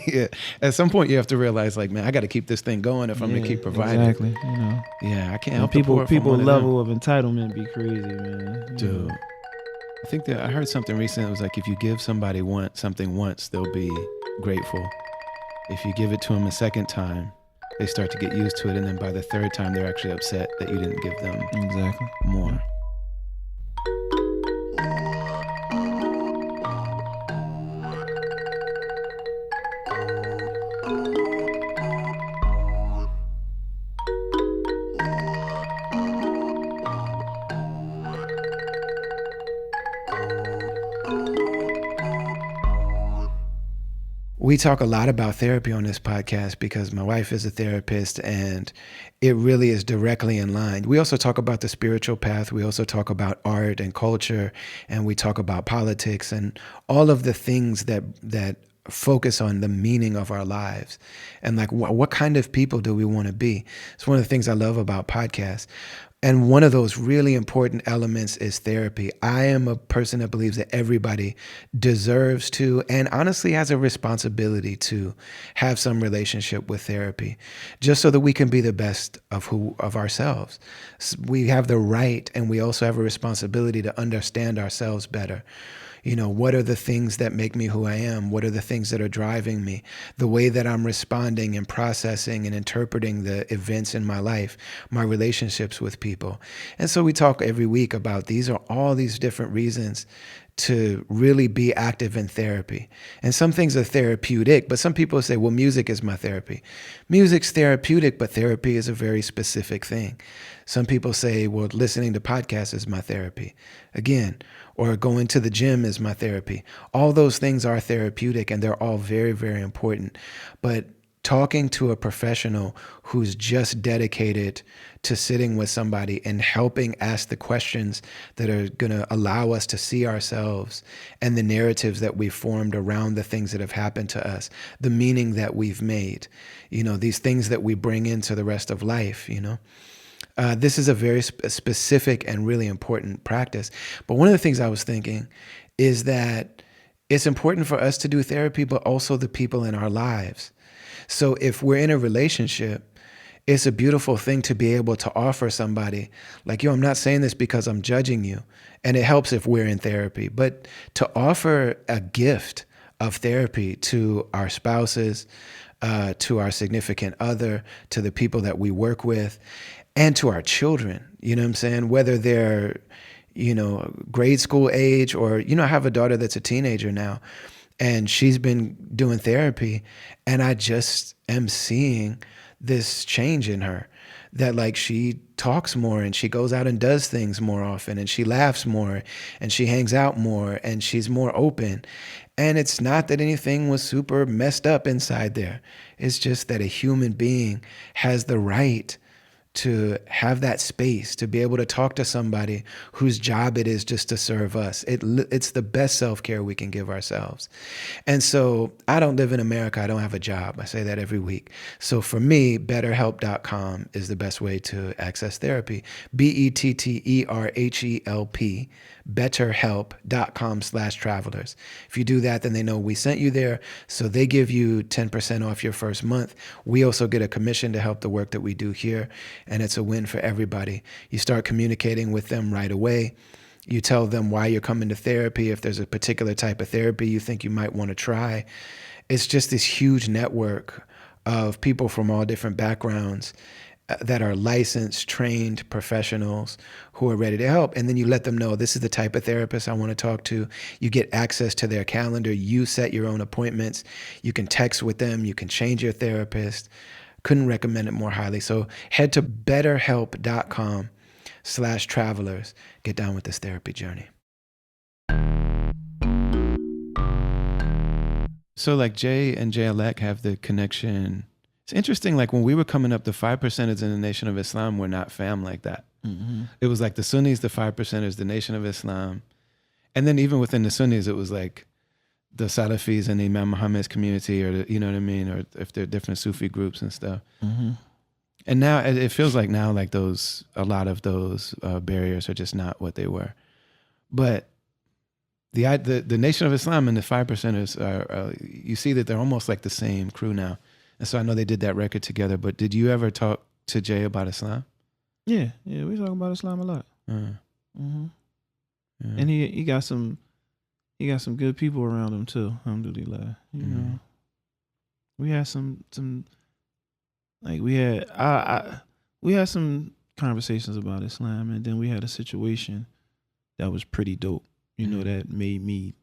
Yeah. At some point, you have to realize, like, man, I got to keep this thing going if I'm going to keep providing. Exactly. Yeah, I can't help people level of entitlement be crazy, man. Dude. I think that I heard something recently. It was like, if you give somebody something once, they'll be grateful. If you give it to them a second time, they start to get used to it, and then by the third time, they're actually upset that you didn't give them more. We talk a lot about therapy on this podcast because my wife is a therapist and it really is directly in line. We also talk about the spiritual path. We also talk about art and culture, and we talk about politics and all of the things that focus on the meaning of our lives and like what kind of people do we want to be. It's one of the things I love about podcasts. And one of those really important elements is therapy. I am a person that believes that everybody deserves to, and honestly has a responsibility to, have some relationship with therapy, just so that we can be the best of ourselves. We have the right, and we also have a responsibility to understand ourselves better. What are the things that make me who I am? What are the things that are driving me? The way that I'm responding and processing and interpreting the events in my life, my relationships with people. And so we talk every week about these are all these different reasons to really be active in therapy. And some things are therapeutic, but some people say, well, music is my therapy. Music's therapeutic, but therapy is a very specific thing. Some people say, well, listening to podcasts is my therapy. Again, or going to the gym is my therapy. All those things are therapeutic, and they're all very, very important. But talking to a professional who's just dedicated to sitting with somebody and helping ask the questions that are going to allow us to see ourselves and the narratives that we've formed around the things that have happened to us, the meaning that we've made, these things that we bring into the rest of life, This is a very specific and really important practice. But one of the things I was thinking is that it's important for us to do therapy, but also the people in our lives. So if we're in a relationship, it's a beautiful thing to be able to offer somebody like, I'm not saying this because I'm judging you. And it helps if we're in therapy, but to offer a gift of therapy to our spouses, to our significant other, to the people that we work with, and to our children. You know what I'm saying? Whether they're, grade school age or, I have a daughter that's a teenager now, and she's been doing therapy, and I just am seeing this change in her, that like she talks more and she goes out and does things more often and she laughs more and she hangs out more and she's more open. And it's not that anything was super messed up inside there. It's just that a human being has the right to have that space to be able to talk to somebody whose job it is just to serve us. It's the best self-care we can give ourselves. And so I don't live in America. I don't have a job. I say that every week. So for me, betterhelp.com is the best way to access therapy. BETTERHELP, betterhelp.com/travelers. If you do that, then they know we sent you there. So they give you 10% off your first month. We also get a commission to help the work that we do here. And it's a win for everybody. You start communicating with them right away. You tell them why you're coming to therapy, if there's a particular type of therapy you think you might want to try. It's just this huge network of people from all different backgrounds that are licensed, trained professionals who are ready to help. And then you let them know, this is the type of therapist I want to talk to. You get access to their calendar. You set your own appointments. You can text with them. You can change your therapist. Couldn't recommend it more highly. So head to betterhelp.com/travelers. Get down with this therapy journey. So like Jay and Jay-Alek have the connection. It's interesting, like when we were coming up, the 5%ers in the Nation of Islam were not fam like that. Mm-hmm. It was like the Sunnis, the 5%ers, the Nation of Islam. And then even within the Sunnis, it was like the Salafis and the Imam Muhammad's community, or you know what I mean, or if they're different Sufi groups and stuff. Mm-hmm. And now it feels like now like a lot of those barriers are just not what they were. But the Nation of Islam and the 5%ers are you see that they're almost like the same crew now. And so I know they did that record together. But did you ever talk to Jay about Islam? Yeah, we talk about Islam a lot. Mm-hmm. Yeah. And he got some good people around him too. Alhamdulillah. You know, we had some like we had some conversations about Islam, and then we had a situation that was pretty dope. You know, that made me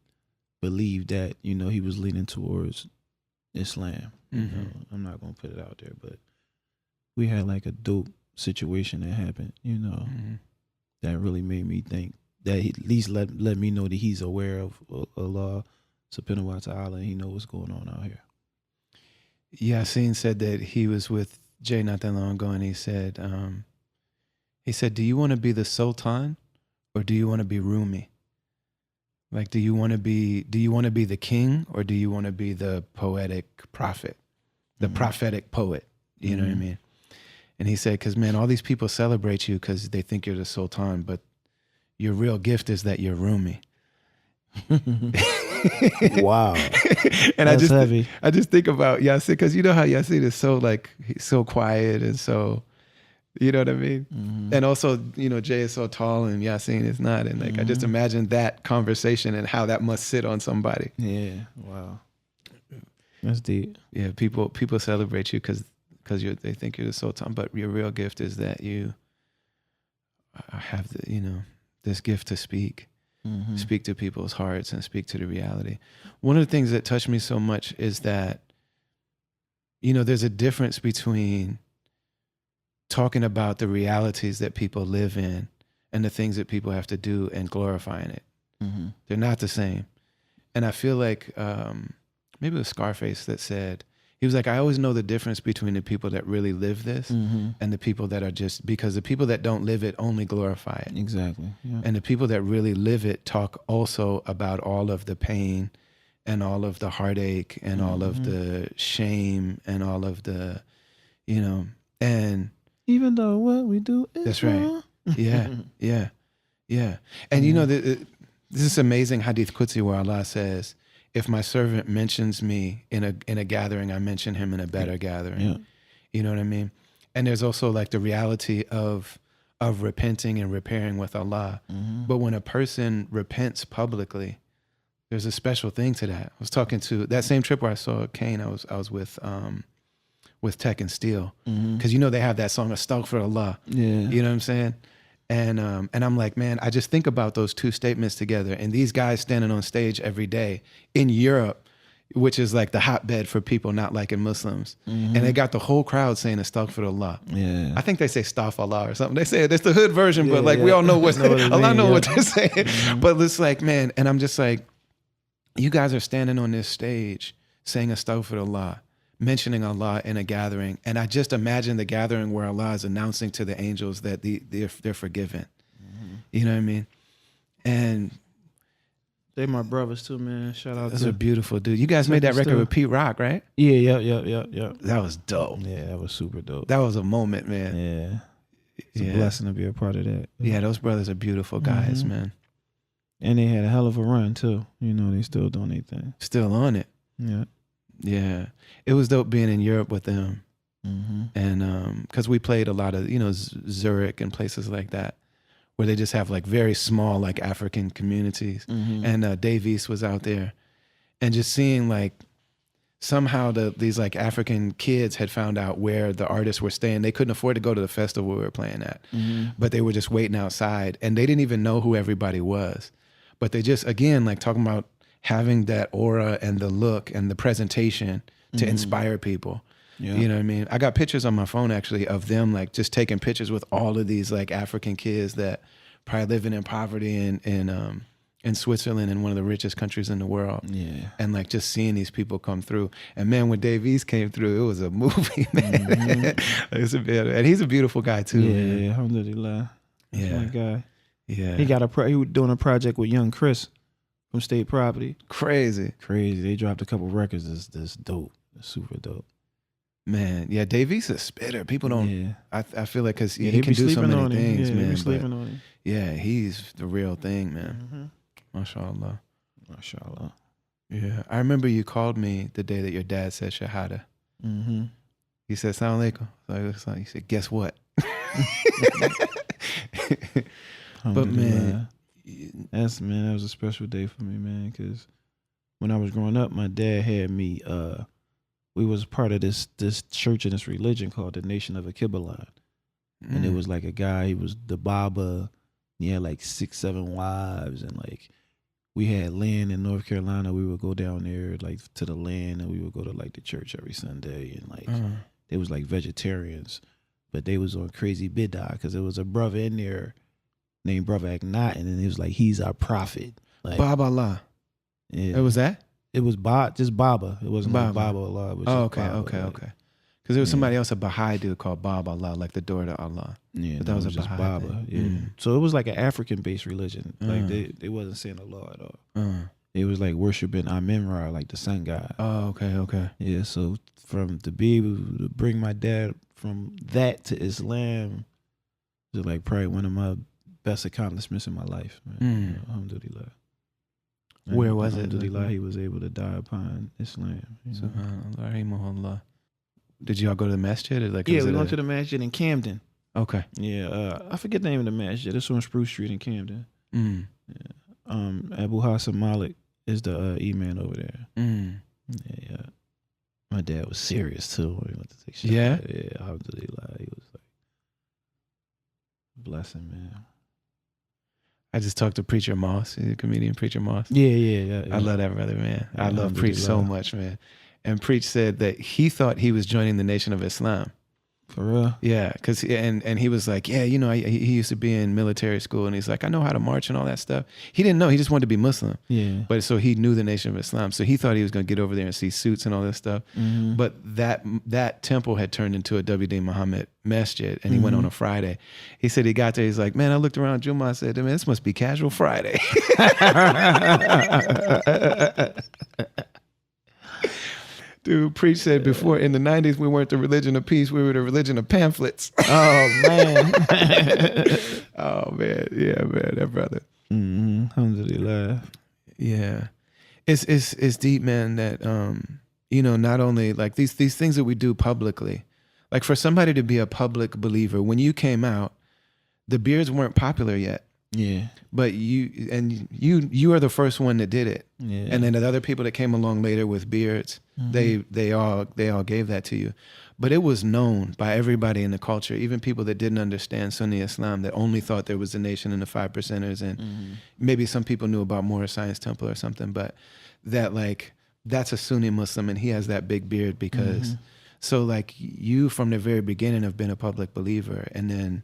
believe that he was leaning towards Islam. You know, I'm not gonna put it out there, but we had like a dope situation that happened. That really made me think. That he at least let me know that he's aware of Allah subhanahu wa ta'ala and he knows what's going on out here. Yasin said that he was with Jay not that long ago, and he said, do you want to be the Sultan or do you want to be Rumi? Like, do you want to be the king or do you want to be the poetic prophet, the prophetic poet? You know what I mean? And he said, because man, all these people celebrate you because they think you're the Sultan, but your real gift is that you're Rumi. Wow. And that's heavy. I just think about Yasin, because you know how Yasin is so like, he's so quiet and so, you know what I mean? Mm-hmm. And also, Jay is so tall and Yasin is not. And like, I just imagine that conversation and how that must sit on somebody. Yeah. Wow. That's deep. Yeah. People celebrate you because they think you're the Sultan, but your real gift is that you have this gift to speak to people's hearts and speak to the reality. One of the things that touched me so much is that, there's a difference between talking about the realities that people live in and the things that people have to do and glorifying it. Mm-hmm. They're not the same. And I feel like maybe it was Scarface that said, he was like, I always know the difference between the people that really live this and the people that are just, because the people that don't live it only glorify it. Exactly. Yeah. And the people that really live it talk also about all of the pain and all of the heartache and all of the shame and all of the, and even though what we do is that's right. Yeah. And this is amazing hadith Qudsi where Allah says, if my servant mentions me in a gathering, I mention him in a better gathering. Yeah. You know what I mean? And there's also like the reality of repenting and repairing with Allah. Mm-hmm. But when a person repents publicly, there's a special thing to that. I was talking to that same trip where I saw Kane. I was with with Tech and Steel. Mm-hmm. Because they have that song Astaghfirullah. Yeah. You know what I'm saying? And I'm like, man, I just think about those two statements together, and these guys standing on stage every day in Europe, which is like the hotbed for people not liking Muslims. Mm-hmm. And they got the whole crowd saying Astaghfirullah. Yeah. I think they say Astaghfirullah or something. They say it's the hood version, but like we all know what Allah know what they're saying. Mm-hmm. But it's like, man, and I'm just like, you guys are standing on this stage saying Astaghfirullah, mentioning Allah in a gathering, and I just imagine the gathering where Allah is announcing to the angels that they're forgiven. Mm-hmm. You know what I mean? And they my brothers too, man. Shout out. Those are beautiful, dude. You guys made that record with Pete Rock, right? Yeah. That was dope. Yeah, that was super dope. That was a moment, man. Yeah. It's a blessing to be a part of that. Yeah, those brothers are beautiful guys, man. And they had a hell of a run too. They still doing their thing. Still on it. Yeah. Yeah. It was dope being in Europe with them. Mm-hmm. And because we played a lot of, Zurich and places like that, where they just have like very small like African communities. Mm-hmm. And Dave East was out there, and just seeing like somehow these like African kids had found out where the artists were staying. They couldn't afford to go to the festival we were playing at, but they were just waiting outside, and they didn't even know who everybody was. But they just, again, like talking about having that aura and the look and the presentation to inspire people. Yeah. You know what I mean? I got pictures on my phone actually of them like just taking pictures with all of these like African kids that probably living in poverty in Switzerland, in one of the richest countries in the world. Yeah. And like just seeing these people come through. And man, when Dave East came through, it was a movie, man. Mm-hmm. And he's a beautiful guy too. Yeah, man. yeah, alhamdulillah. Yeah. My guy. Yeah. He was doing a project with Young Chris from State Property. Crazy. They dropped a couple records that's dope. It's super dope. Man, yeah, Dave East is a spitter. People don't. Yeah. I feel like because he can do so many things, man. Sleeping on him. Yeah, he's the real thing, man. Mm-hmm. MashaAllah. MashaAllah. Yeah, I remember you called me the day that your dad said Shahada. Mm-hmm. He said, "Assalamu alaikum." So he said, "Guess what?" But man, that was a special day for me, man. Because when I was growing up, my dad had me. We was part of this church and this religion called the Nation of Akibalan. And it was like a guy, he was the Baba. He had like 6-7 wives, and like we had land in North Carolina. We would go down there like to the land, and we would go to like the church every Sunday, and like they was like vegetarians, but they was on crazy bid'ah because there was a brother in there named Brother Akhenaten, and it was like, he's our prophet. Like, Baba Allah. Yeah. It was that? It was just Baba. It wasn't Baba. like Baba Allah. It was okay. Baba, Because there was somebody else, a Baha'i dude called Baba Allah, like the door to Allah. Yeah, but that was a just Baha'i Baba. thing. Yeah. So it was like an African-based religion. Like they wasn't saying Allah at all. It was like worshiping Amen-Ra, like the sun god. Oh, okay. Yeah. So to be able to bring my dad from that to Islam was like probably one of my best accomplishments in my life. Man. Alhamdulillah. Where was it? Alhamdulillah, he was able to die upon Islam. SubhanAllah. Did y'all go to the masjid? Or we went to the masjid in Camden. Okay. Yeah, I forget the name of the masjid. It's on Spruce Street in Camden. Yeah. Abu Hassan Malik is the imam over there. Yeah. My dad was serious too when he went to take shots. Yeah? Yeah, alhamdulillah. He was like, blessing, man. I just talked to Preacher Moss, the comedian Preacher Moss. Yeah. I love that brother, man. I love Preach so much, man. And Preach said that he thought he was joining the Nation of Islam. For real? Yeah, because and he was like, yeah, he used to be in military school, and he's like, I know how to march and all that stuff. He didn't know. He just wanted to be Muslim. Yeah. But so he knew the Nation of Islam. So he thought he was going to get over there and see suits and all this stuff. Mm-hmm. But that temple had turned into a W.D. Muhammad masjid, and he went on a Friday. He said he got there. He's like, man, I looked around Jummah. I said, man, this must be Casual Friday. Dude, Preach said before in the 90s, we weren't the religion of peace. We were the religion of pamphlets. Oh, man. Oh, man. Yeah, man. That brother. Alhamdulillah. Yeah. It's deep, man, that, not only like these things that we do publicly, like for somebody to be a public believer, when you came out, the beards weren't popular yet. Yeah. But you are the first one that did it. Yeah. And then the other people that came along later with beards, they all gave that to you. But it was known by everybody in the culture, even people that didn't understand Sunni Islam, that only thought there was a nation and the 5%ers, and maybe some people knew about Moorish Science Temple or something, but that like that's a Sunni Muslim and he has that big beard because so like you from the very beginning have been a public believer, and then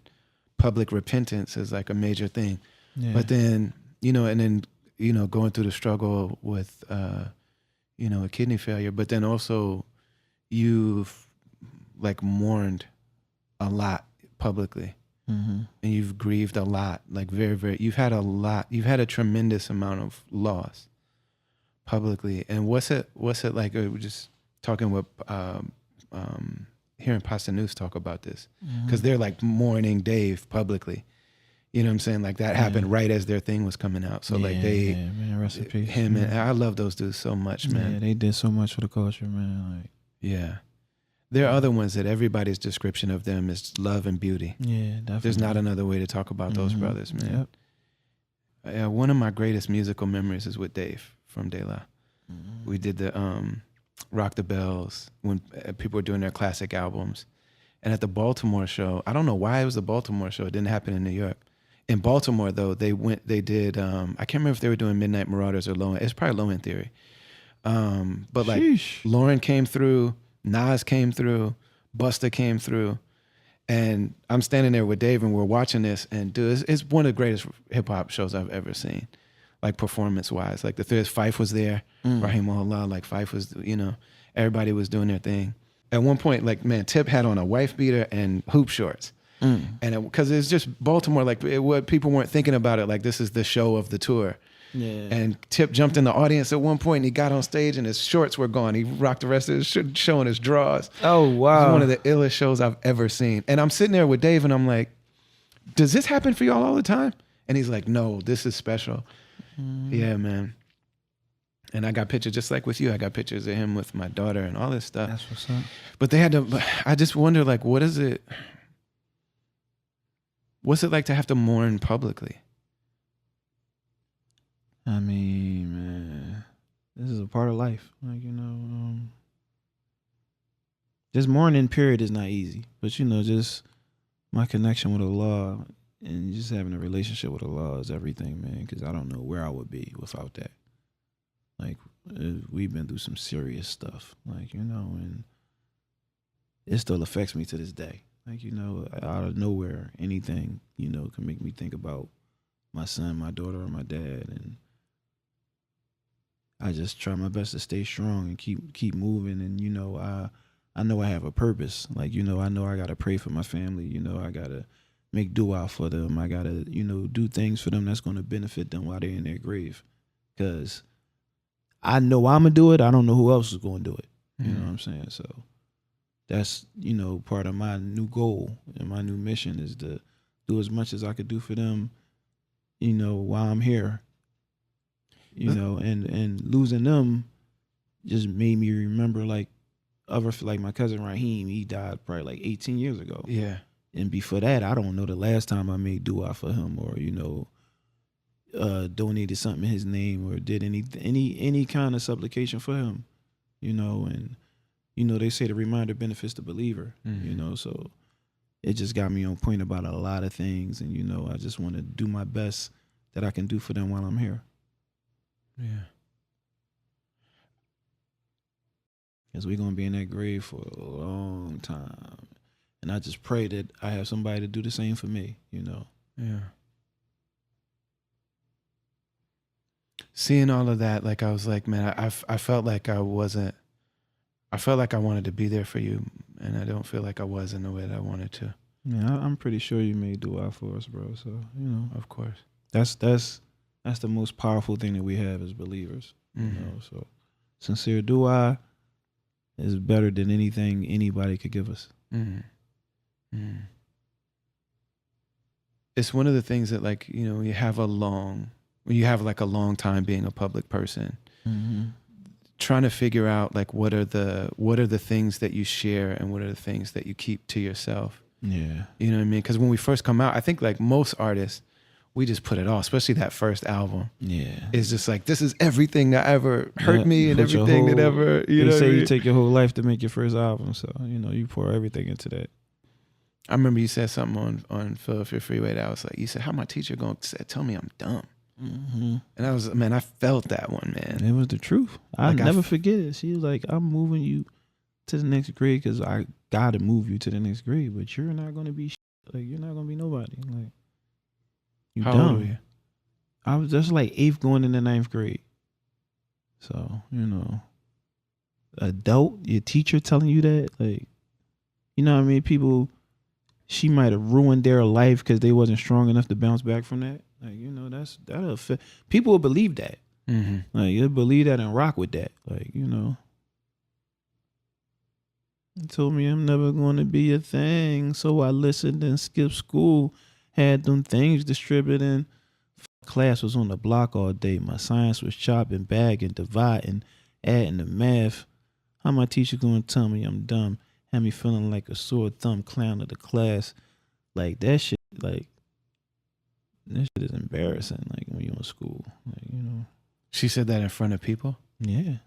public repentance is like a major thing. Yeah. But then, and then, going through the struggle with, a kidney failure, but then also you've like mourned a lot publicly, and you've grieved a lot, like very, very, you've had a tremendous amount of loss publicly. And what's it like, we're just talking with, hearing Pastor News talk about this, because they're like mourning Dave publicly. You know what I'm saying? Like that happened right as their thing was coming out. So like man, rest in peace. Him and I love those dudes so much, man. Yeah, they did so much for the culture, man. Like, yeah. There are other ones that everybody's description of them is love and beauty. Yeah, definitely. There's not another way to talk about those brothers, man. Yep. One of my greatest musical memories is with Dave from De La. We did the Rock the Bells when people were doing their classic albums. And at the Baltimore show, I don't know why it was the Baltimore show. It didn't happen in New York. In Baltimore, though, they did, I can't remember if they were doing Midnight Marauders or Low End. It's probably Low End Theory. But like Lauren came through, Nas came through, Busta came through. And I'm standing there with Dave and we're watching this. And dude, it's one of the greatest hip hop shows I've ever seen. Like performance wise, like Fife was there, Rahimahullah, like Fife was, everybody was doing their thing. At one point, like, man, Tip had on a wife beater and hoop shorts. And because it's just Baltimore, like people weren't thinking about it. Like this is the show of the tour. Yeah. And Tip jumped in the audience at one point and he got on stage and his shorts were gone. He rocked the rest of his show in his drawers. Oh, wow. It was one of the illest shows I've ever seen. And I'm sitting there with Dave and I'm like, does this happen for y'all all the time? And he's like, no, this is special. Yeah, man. And I got pictures just like with you. I got pictures of him with my daughter and all this stuff. That's what's up. But I just wonder, like, what's it like to have to mourn publicly? I mean, man, this is a part of life. Like, this mourning period is not easy. But, just my connection with Allah and just having a relationship with Allah is everything, man, because I don't know where I would be without that. Like, we've been through some serious stuff, like, and it still affects me to this day. Like, out of nowhere, anything, can make me think about my son, my daughter, or my dad. And I just try my best to stay strong and keep moving. And, I know I have a purpose. Like, I know I got to pray for my family. I got to make dua for them. I got to, do things for them that's going to benefit them while they're in their grave. Because I know I'm going to do it. I don't know who else is going to do it. You know what I'm saying? So that's, part of my new goal and my new mission is to do as much as I could do for them, while I'm here. And losing them just made me remember like my cousin Raheem, he died probably like 18 years ago. Yeah. And before that, I don't know the last time I made dua for him or, donated something in his name or did any kind of supplication for him, and, they say the reminder benefits the believer, so it just got me on point about a lot of things. And, I just want to do my best that I can do for them while I'm here. Yeah. Because we're going to be in that grave for a long time. And I just pray that I have somebody to do the same for me, Yeah. Seeing all of that, like I was like, man, I felt like I wanted to be there for you, and I don't feel like I was in the way that I wanted to. Yeah, I'm pretty sure you made dua for us, bro. So, Of course. That's the most powerful thing that we have as believers. So sincere dua is better than anything anybody could give us. It's one of the things that, like, when you have like a long time being a public person, trying to figure out like what are the things that you share and what are the things that you keep to yourself. Yeah. You know what I mean? Because when we first come out, I think like most artists, we just put it all, especially that first album. Yeah. It's just like, this is everything that ever hurt Yeah, me and put your everything that whole- ever, you They know say what I you mean? take your whole life to make your first album, so you pour everything into that. I remember you said something on Philadelphia Freeway that I was like, you said, how my teacher going to tell me I'm dumb? Mm-hmm. And I was, man, I felt that one, man. It was the truth. I'll Like, never forget it. She was like, I'm moving you to the next grade because I got to move you to the next grade, but you're not going to be like, you're not going to be nobody. Like, you How dumb. old were you? I was just like 8th going into 9th grade. So, adult, your teacher telling you that, like, you know what I mean? People, she might have ruined their life because they wasn't strong enough to bounce back from that. Like, that'll affect, people will believe that. Mm-hmm. Like, you'll believe that and rock with that. Like, He told me I'm never going to be a thing. So I listened and skipped school. Had them things distributing. Class was on the block all day. My science was chopping, bagging, dividing, adding the math. How my teacher going to tell me I'm dumb? Had me feeling like a sore thumb clown of the class. Like, that shit, like, that shit is embarrassing, like, when you're in school. Like, She said that in front of people? Yeah.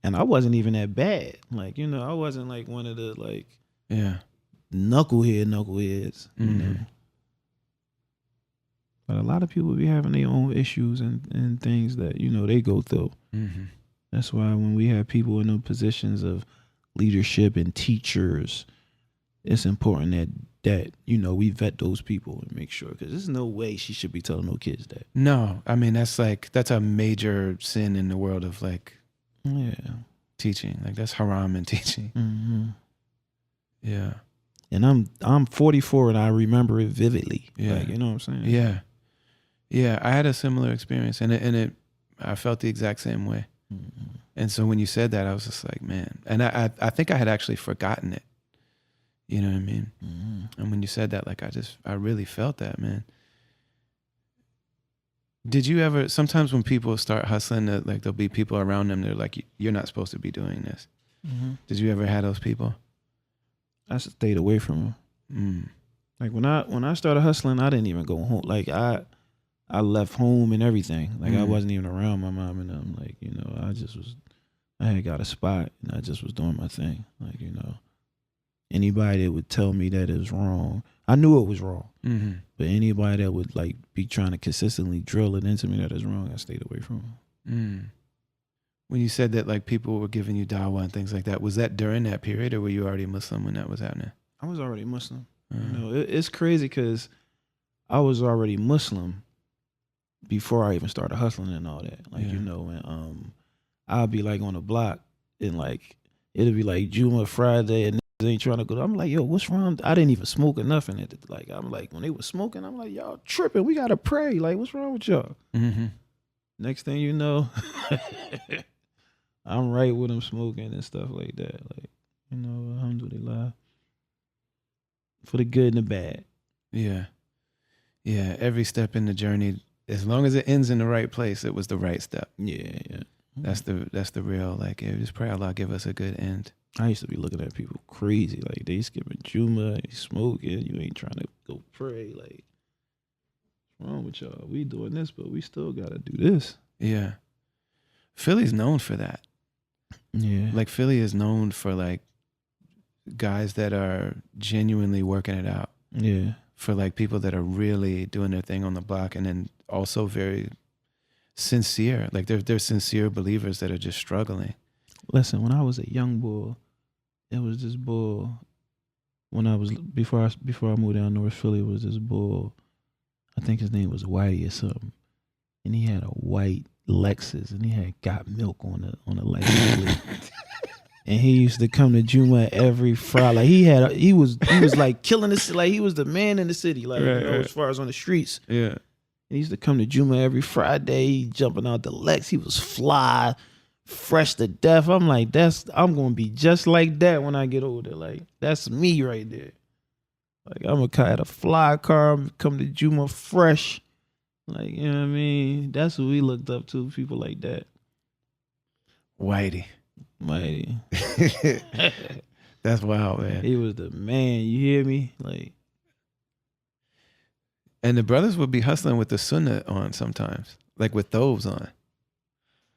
And I wasn't even that bad. Like, I wasn't like one of the, like, Yeah. knuckleheads, Mm-hmm. But a lot of people be having their own issues and things that, they go through. Mm-hmm. That's why when we have people in the positions of leadership and teachers, it's important that we vet those people and make sure, because there's no way she should be telling no kids that. No, I mean, that's a major sin in the world of like teaching. Like, that's haram in teaching. Mm-hmm. Yeah. And I'm 44 and I remember it vividly. Yeah. Like, you know what I'm saying? Yeah. Yeah. I had a similar experience, and I felt the exact same way. Mm-hmm. And so when you said that, I was just like, man. And I think I had actually forgotten it. You know what I mean? Mm-hmm. And when you said that, like, I really felt that, man. Did you ever, sometimes when people start hustling, like, there'll be people around them, they're like, you're not supposed to be doing this. Mm-hmm. Did you ever have those people? I stayed away from them. Like, when I started hustling, I didn't even go home. Like, I left home and everything. Like, I wasn't even around my mom and them. Like, I had got a spot and I just was doing my thing. Like, anybody that would tell me that it was wrong, I knew it was wrong. Mm-hmm. But anybody that would, like, be trying to consistently drill it into me that is wrong, I stayed away from them. When you said that, like, people were giving you dawah and things like that, was that during that period, or were you already Muslim when that was happening? I was already Muslim. It's crazy because I was already Muslim before I even started hustling and all that. Like, and I'll be like on the block and like it'll be like Juma Friday and niggas ain't trying to go. I'm like, yo, what's wrong? I didn't even smoke or nothing. Like, I'm like, when they was smoking, I'm like, y'all tripping. We gotta pray. Like, what's wrong with y'all? Mm-hmm. Next thing you know, I'm right with them smoking and stuff like that. Like, alhamdulillah. For the good and the bad. Yeah. Yeah. Every step in the journey, as long as it ends in the right place, it was the right step. Yeah. That's the real, like, just pray Allah give us a good end. I used to be looking at people crazy. Like, they skipping Juma, they smoking, you ain't trying to go pray. Like, what's wrong with y'all? We doing this, but we still gotta do this. Yeah. Philly's known for that. Yeah. Like, Philly is known for, like, guys that are genuinely working it out. Yeah. For, like, people that are really doing their thing on the block, and then also very sincere. Like, they're sincere believers that are just struggling. Listen, when I was a young boy, it was this bull. When I was before I moved down North Philly, it was this bull. I think his name was Whitey or something, and he had a white Lexus, and he had got milk on the license plate. And he used to come to Juma every Friday. Like, he was like killing this. Like, he was the man in the city. Like, right. as far as on the streets. Yeah. And he used to come to Juma every Friday. He jumping out the Lex. He was fly, fresh to death. I'm like, I'm gonna be just like that when I get older. Like, that's me right there. Like, I'm gonna have a fly car. I'm come to Juma fresh. Like, you know what I mean? That's what we looked up to. People like that. Whitey. That's wild, man. He was the man. You hear me? Like, And the brothers would be hustling with the sunnah on sometimes, like with those on.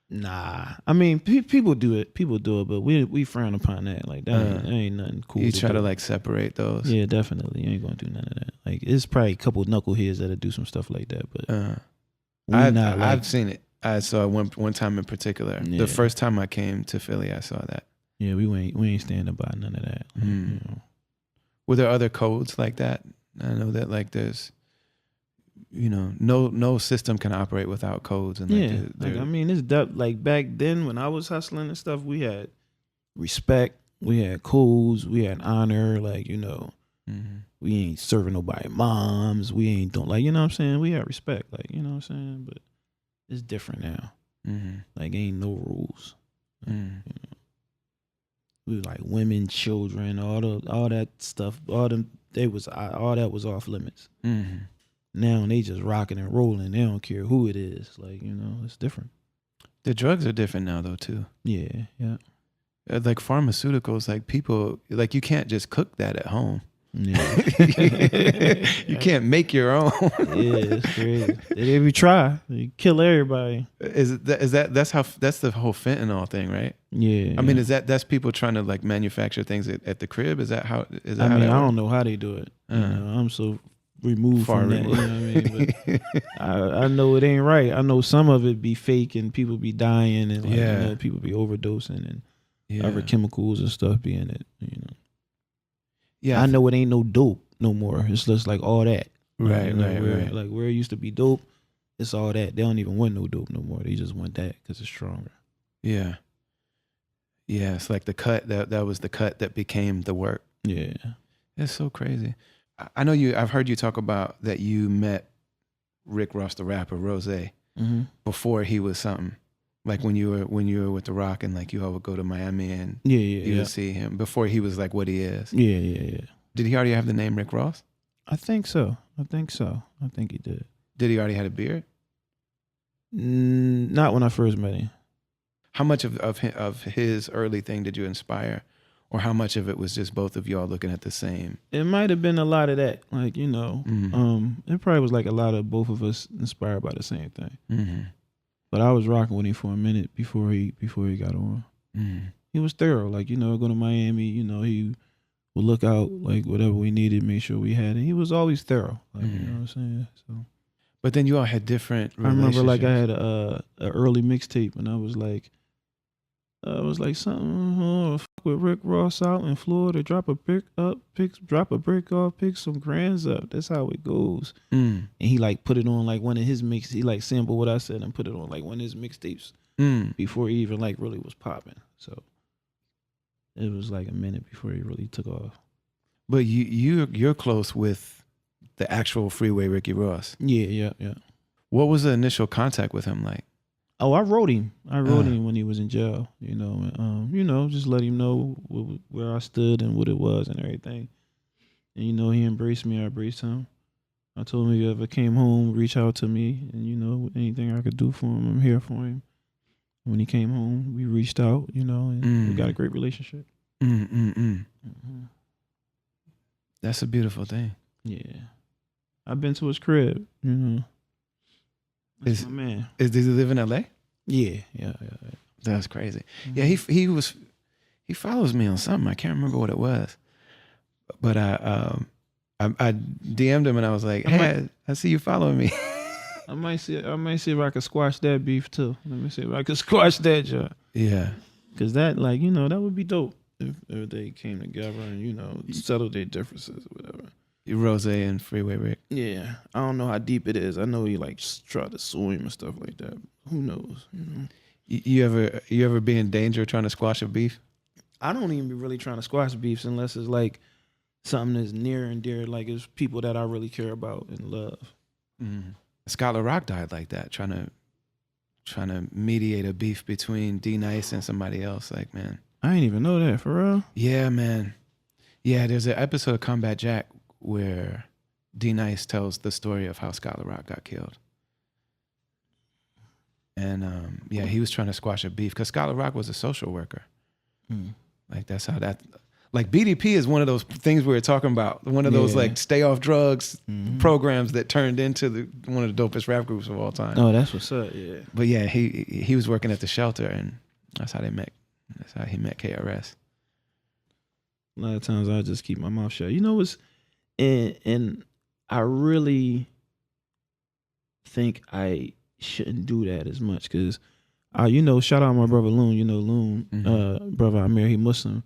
Nah, I mean people do it, but we frown upon that. Like that ain't nothing cool. You to try do. to like separate those. Yeah, definitely. You ain't gonna do none of that. Like it's probably a couple knuckleheads that'll do some stuff like that, but I've seen it. I saw one time in particular. Yeah. The first time I came to Philly, I saw that. Yeah, we ain't standing by none of that. Like, you know. Were there other codes like that? I know that like there's, no system can operate without codes. And I mean, it's like back then when I was hustling and stuff, we had respect, we had codes, we had honor. Like we ain't serving nobody moms, we ain't don't like what I'm saying. We had respect, like what I'm saying. But it's different now. Like ain't no rules. We like women, children, all that stuff. All that was off limits. Now they just rocking and rolling. They don't care who it is. Like it's different. The drugs are different now though too. Yeah. Like pharmaceuticals, like people, like you can't just cook that at home. Yeah. You can't make your own. Yeah, it's crazy. If you try, you kill everybody. That's the whole fentanyl thing, right? Yeah. I mean, that's people trying to like manufacture things at the crib? Is that how? I don't know how they do it. I'm so removed from that. You know what I mean? But I know it ain't right. I know some of it be fake and people be dying and people be overdosing and other chemicals and stuff be in it. Yeah, I know it ain't no dope no more. It's just like all that. Right. Like where it used to be dope, it's all that. They don't even want no dope no more. They just want that because it's stronger. Yeah. Yeah, it's like the cut that was the cut that became the work. Yeah, it's so crazy. I know I've heard you talk about that you met Rick Ross, the rapper, Rose, before he was something. Like when you were with the Roc and like you all would go to Miami and you would see him before he was like what he is. Yeah. Did he already have the name Rick Ross? I think so. I think he did. Did he already have a beard? Not when I first met him. How much of his early thing did you inspire, or how much of it was just both of y'all looking at the same? It might have been a lot of that. Like it probably was like a lot of both of us inspired by the same thing. But I was rocking with him for a minute before he got on. He was thorough. Like, go to Miami, he would look out like whatever we needed, make sure we had it. He was always thorough. Like, you know what I'm saying? So but then you all had different I remember like I had a early mixtape and I was like something fuck with Rick Ross out in Florida, drop a brick off, pick some grands up. That's how it goes. And he like put it on like one of his mix. He like sampled what I said and put it on like one of his mixtapes before he even like really was popping. So it was like a minute before he really took off. But you're close with the actual Freeway Ricky Ross. Yeah. What was the initial contact with him like? Oh, I wrote him. Him when he was in jail, just let him know where I stood and what it was and everything. And, he embraced me. I embraced him. I told him if he ever came home, reach out to me. And, anything I could do for him, I'm here for him. When he came home, we reached out, and we got a great relationship. That's a beautiful thing. Yeah. I've been to his crib, That's my man. Does he live in LA? Yeah. That's crazy. Yeah, he follows me on something. I can't remember what it was, but I DM'd him and I was like, "Hey, I see you following me." I might see if I could squash that beef too. Let me see if I could squash that job. Yeah, because that that would be dope if they came together and settled their differences or whatever. Rose and Freeway Rick. Yeah, I don't know how deep it is. I know he like tried to sue him and stuff like that. Who knows? You ever be in danger trying to squash a beef? I don't even be really trying to squash beefs unless it's like something that's near and dear, like it's people that I really care about and love. Scott LaRock died like that, trying to mediate a beef between D Nice and somebody else. Like, man, I ain't even know that for real. Yeah, man. Yeah, there's an episode of Combat Jack where D Nice tells the story of how Scott LaRock got killed. And he was trying to squash a beef because Scott LaRock was a social worker. Like that's how that, like BDP is one of those things we were talking about. One of those like stay off drugs programs that turned into one of the dopest rap groups of all time. Oh, that's what's up. Yeah. But yeah, he was working at the shelter, and that's how they met. That's how he met KRS. A lot of times I just keep my mouth shut. You know what's, and I really think I shouldn't do that as much because, you know, shout out my brother Loon. You know Loon, brother Amir, he Muslim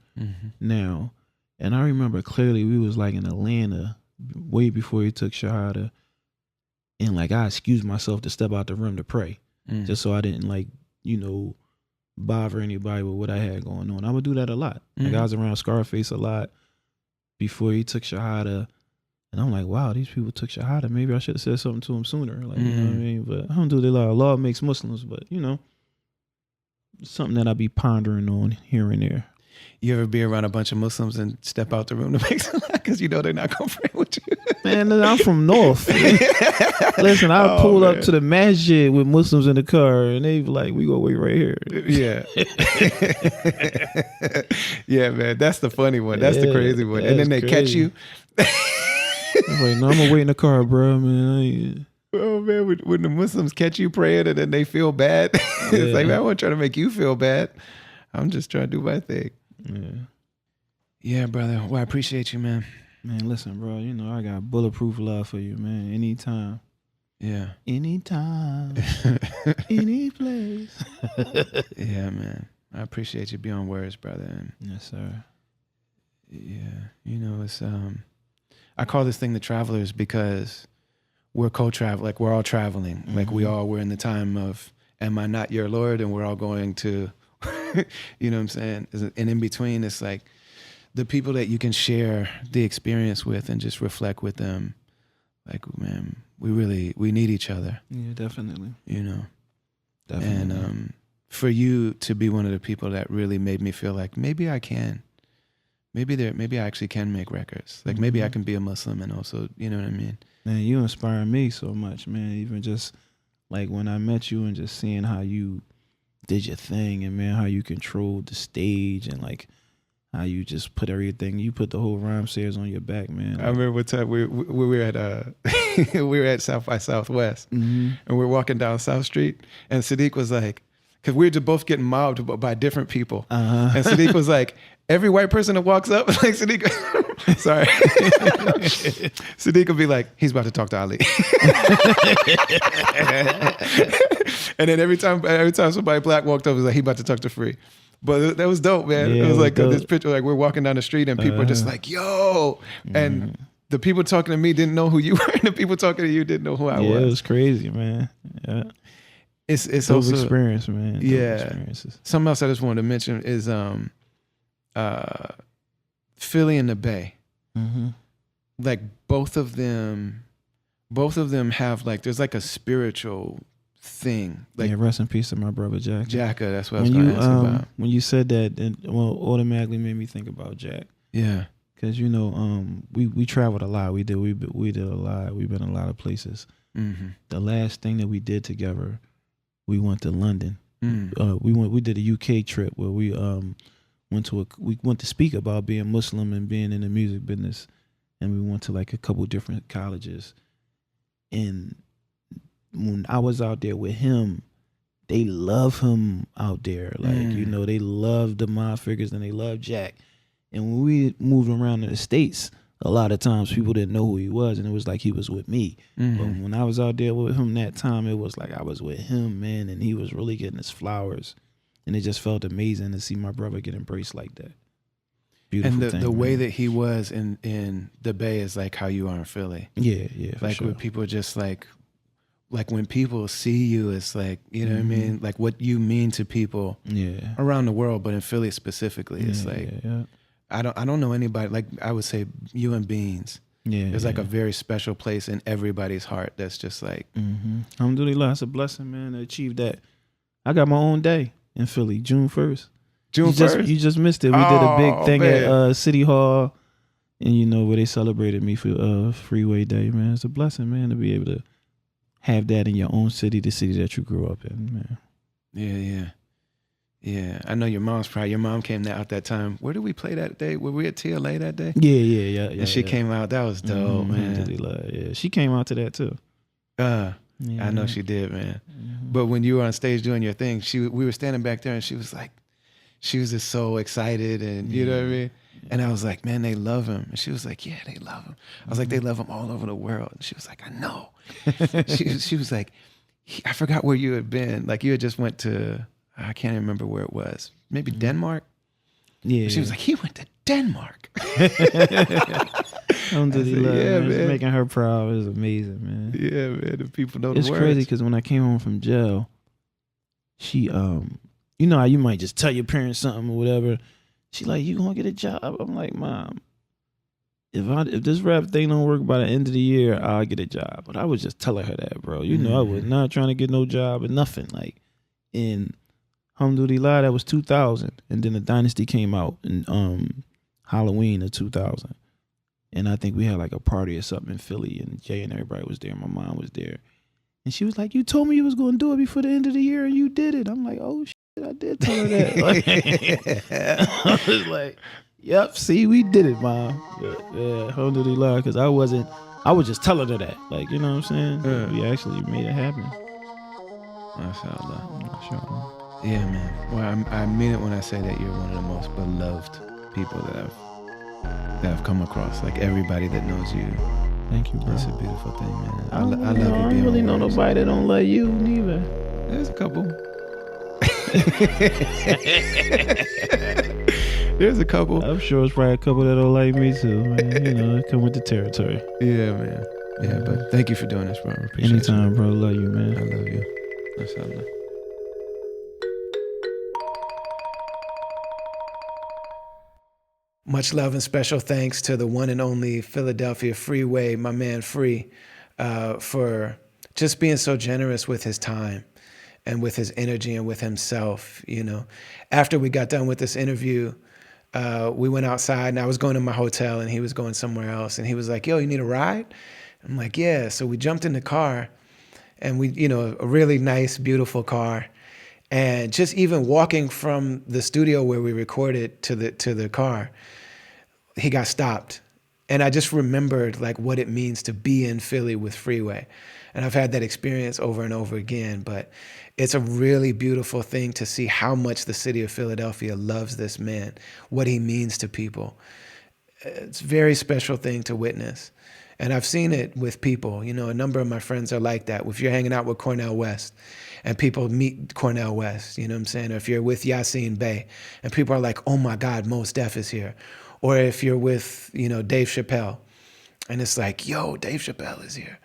now, and I remember clearly we was like in Atlanta way before he took Shahada, and like I excused myself to step out the room to pray, just so I didn't like, you know, bother anybody with what I had going on. I would do that a lot. Like I was around Scarface a lot before he took Shahada, and I'm like, wow, these people took Shahada. Maybe I should have said something to him sooner. Like, you know what I mean? But alhamdulillah, Allah makes Muslims, but you know, something that I be pondering on here and there. You ever be around a bunch of Muslims and step out the room to make some because you know they're not gonna pray with you? Man, I'm from North. Listen, I pull up to the masjid with Muslims in the car, and they be like, "We gonna wait right here." Yeah, yeah, man. That's the funny one. That's the crazy one. And then they catch you. I'm like, no, I'm gonna wait in the car, bro. Man. Oh man, when the Muslims catch you praying and then they feel bad, it's like, man, I wasn't trying to make you feel bad. I'm just trying to do my thing. Yeah, brother. Well, I appreciate you, man. Man, listen, bro. You know I got bulletproof love for you, man. Anytime. Yeah. Anytime. Any place. Yeah, man. I appreciate you beyond words, brother. And yes, sir. Yeah, you know, it's I call this thing the Travelers because we're co-travel, like we're all traveling. Like we're in the time of am I not your Lord? And we're all going to, you know what I'm saying? And in between, it's like the people that you can share the experience with and just reflect with them. Like, man, we need each other. Yeah, definitely. You know? Definitely. And for you to be one of the people that really made me feel like maybe I can. Maybe I actually can make records. Like maybe I can be a Muslim and also, you know what I mean? Man, you inspire me so much, man. Even just like when I met you and just seeing how you did your thing and man, how you controlled the stage and like how you just put everything, you put the whole rhyme sayers on your back, man. Like, I remember one time we were at we were at South by Southwest and we were walking down South Street and Sadiq was like, because we were both getting mobbed by different people. And Sadiq was like, every white person that walks up, like Sadiq, sorry. Sadiq would be like, he's about to talk to Ali. And then every time somebody black walked up, it was like, he about to talk to Free. But that was dope, man. Yeah, it was like dope. this picture, like we're walking down the street and people are just like, yo. And the people talking to me didn't know who you were, and the people talking to you didn't know who I was. Yeah, it was crazy, man. Yeah. It's Those also experience, man. Yeah. Experiences. Something else I just wanted to mention is Philly and the Bay. Like both of them have like there's like a spiritual thing. Like yeah, rest in peace to my brother Jack. Jacka, that's what I was going to ask about. When you said that, it automatically made me think about Jack. Yeah. Cause you know, we traveled a lot. We did a lot. We've been a lot of places. The last thing that we did together, we went to London. We did a UK trip where we went to speak about being Muslim and being in the music business, and we went to like a couple different colleges. And when I was out there with him, they love him out there. Like you know, they love the mob figures and they love Jack. And when we moved around in the States, a lot of times people didn't know who he was, and it was like he was with me. But when I was out there with him that time, it was like I was with him, man, and he was really getting his flowers. And it just felt amazing to see my brother get embraced like that. Beautiful and thing, the way man. that he was in the Bay is like how you are in Philly. Yeah, for like sure. when people just like when people see you, it's like, you know what I mean? Like what you mean to people around the world, but in Philly specifically, it's like, I don't know anybody, like I would say you and Beans. Yeah. There's like a very special place in everybody's heart that's just like. Alhamdulillah, it's a blessing, man, to achieve that. I got my own day in Philly, June 1st. June 1st? You just missed it. We did a big thing at City Hall, and you know, where they celebrated me for Freeway Day, man. It's a blessing, man, to be able to have that in your own city, the city that you grew up in, man. Yeah, I know your mom's proud. Your mom came out that time. Where did we play that day? Were we at TLA that day? Yeah. And she came out. That was dope, man. Alhamdulillah. Yeah, she came out to that too. I Yeah. know she did, man. But when you were on stage doing your thing, we were standing back there, and she was just so excited, and you know what I mean. And I was like, man, they love him. And she was like, yeah, they love him. I was like, they love him all over the world. And she was like, I know. she was like, I forgot where you had been. Like you had just went to, I can't even remember where it was. Maybe Denmark. Yeah. She was like, he went to Denmark. Alhamdulillah, yeah, man. man. Making her proud is amazing, man. Yeah, man. The people know the It's words. crazy because when I came home from jail, she, you know how you might just tell your parents something or whatever. She like, you gonna get a job? I'm like, Mom, if this rap thing don't work by the end of the year, I'll get a job. But I was just telling her that, bro. You know, I was not trying to get no job or nothing. Like, and alhamdulillah, that was 2000. And then the Dynasty came out in Halloween of 2000. And I think we had like a party or something in Philly, and Jay and everybody was there. My mom was there. And she was like, you told me you was going to do it before the end of the year, and you did it. I'm like, oh, shit, I did tell her that. Like, I was like, yep, see, we did it, Mom. Yeah, alhamdulillah, because I was just telling her that. Like, you know what I'm saying? We actually made it happen. MashaAllah. Yeah, man. Well, I mean it when I say that you're one of the most beloved people that I've come across. Like everybody that knows you. Thank you, bro. It's a beautiful thing, man. I love you I being don't really know words. nobody that don't love you neither. There's a couple. There's a couple. I'm sure it's probably a couple that don't like me too, man. You know, it come with the territory. Yeah, man. Yeah, but thank you for doing this, bro. I appreciate Anytime, you. bro. Love you, man. I love you. MashaAllah. Much love and special thanks to the one and only Philadelphia Freeway, my man Free, for just being so generous with his time and with his energy and with himself. You know, after we got done with this interview, we went outside, and I was going to my hotel, and he was going somewhere else, and he was like, yo, you need a ride? I'm like, yeah. So we jumped in the car, and we, you know, a really nice, beautiful car. And just even walking from the studio where we recorded to the car, he got stopped. And I just remembered like what it means to be in Philly with Freeway. And I've had that experience over and over again, but it's a really beautiful thing to see how much the city of Philadelphia loves this man, what he means to people. It's a very special thing to witness. And I've seen it with people. You know, a number of my friends are like that. If you're hanging out with Cornel West and people meet Cornel West, you know what I'm saying? Or if you're with Yassine Bey and people are like, oh my God, Mos Def is here. Or if you're with, you know, Dave Chappelle and it's like, yo, Dave Chappelle is here.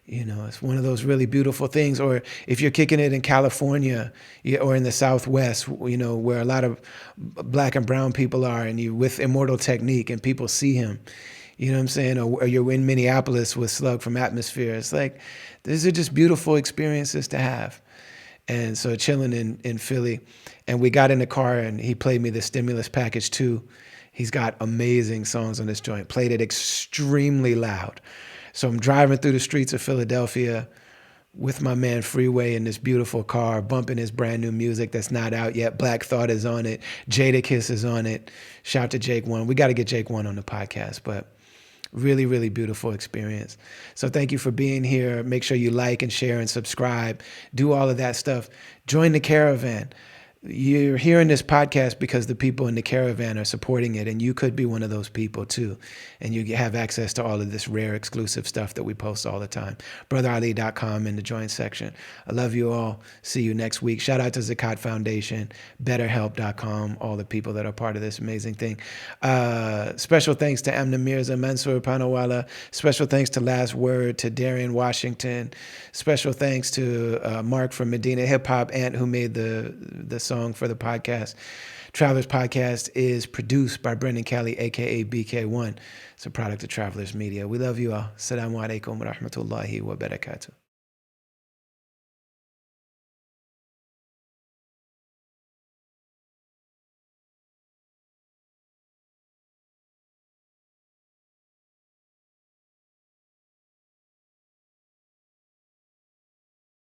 You know, it's one of those really beautiful things. Or if you're kicking it in California or in the Southwest, you know, where a lot of black and brown people are, and you with Immortal Technique and people see him, you know what I'm saying? Or you're in Minneapolis with Slug from Atmosphere. It's like, these are just beautiful experiences to have. And so chilling in Philly, and we got in the car and he played me the Stimulus Package 2. He's got amazing songs on this joint, played it extremely loud. So I'm driving through the streets of Philadelphia with my man Freeway in this beautiful car, bumping his brand new music that's not out yet. Black Thought is on it. Jadakiss is on it. Shout to Jake One. We got to get Jake One on the podcast, but really, really beautiful experience. So thank you for being here. Make sure you like and share and subscribe. Do all of that stuff. Join the caravan. You're hearing this podcast because the people in the caravan are supporting it, and you could be one of those people too. And you have access to all of this rare exclusive stuff that we post all the time. BrotherAli.com in the join section. I love you all. See you next week. Shout out to Zakat Foundation, BetterHelp.com, all the people that are part of this amazing thing. Special thanks to Amna Mirza, Mansour Panawala. Special thanks to Last Word, to Darian Washington. Special thanks to Mark from Medina Hip Hop, Ant, who made the song for the podcast. Travelers Podcast is produced by Brendan Kelly, aka BK1. It's a product of Travelers Media. We love you all. Assalamu alaikum wa rahmatullahi wa barakatuh.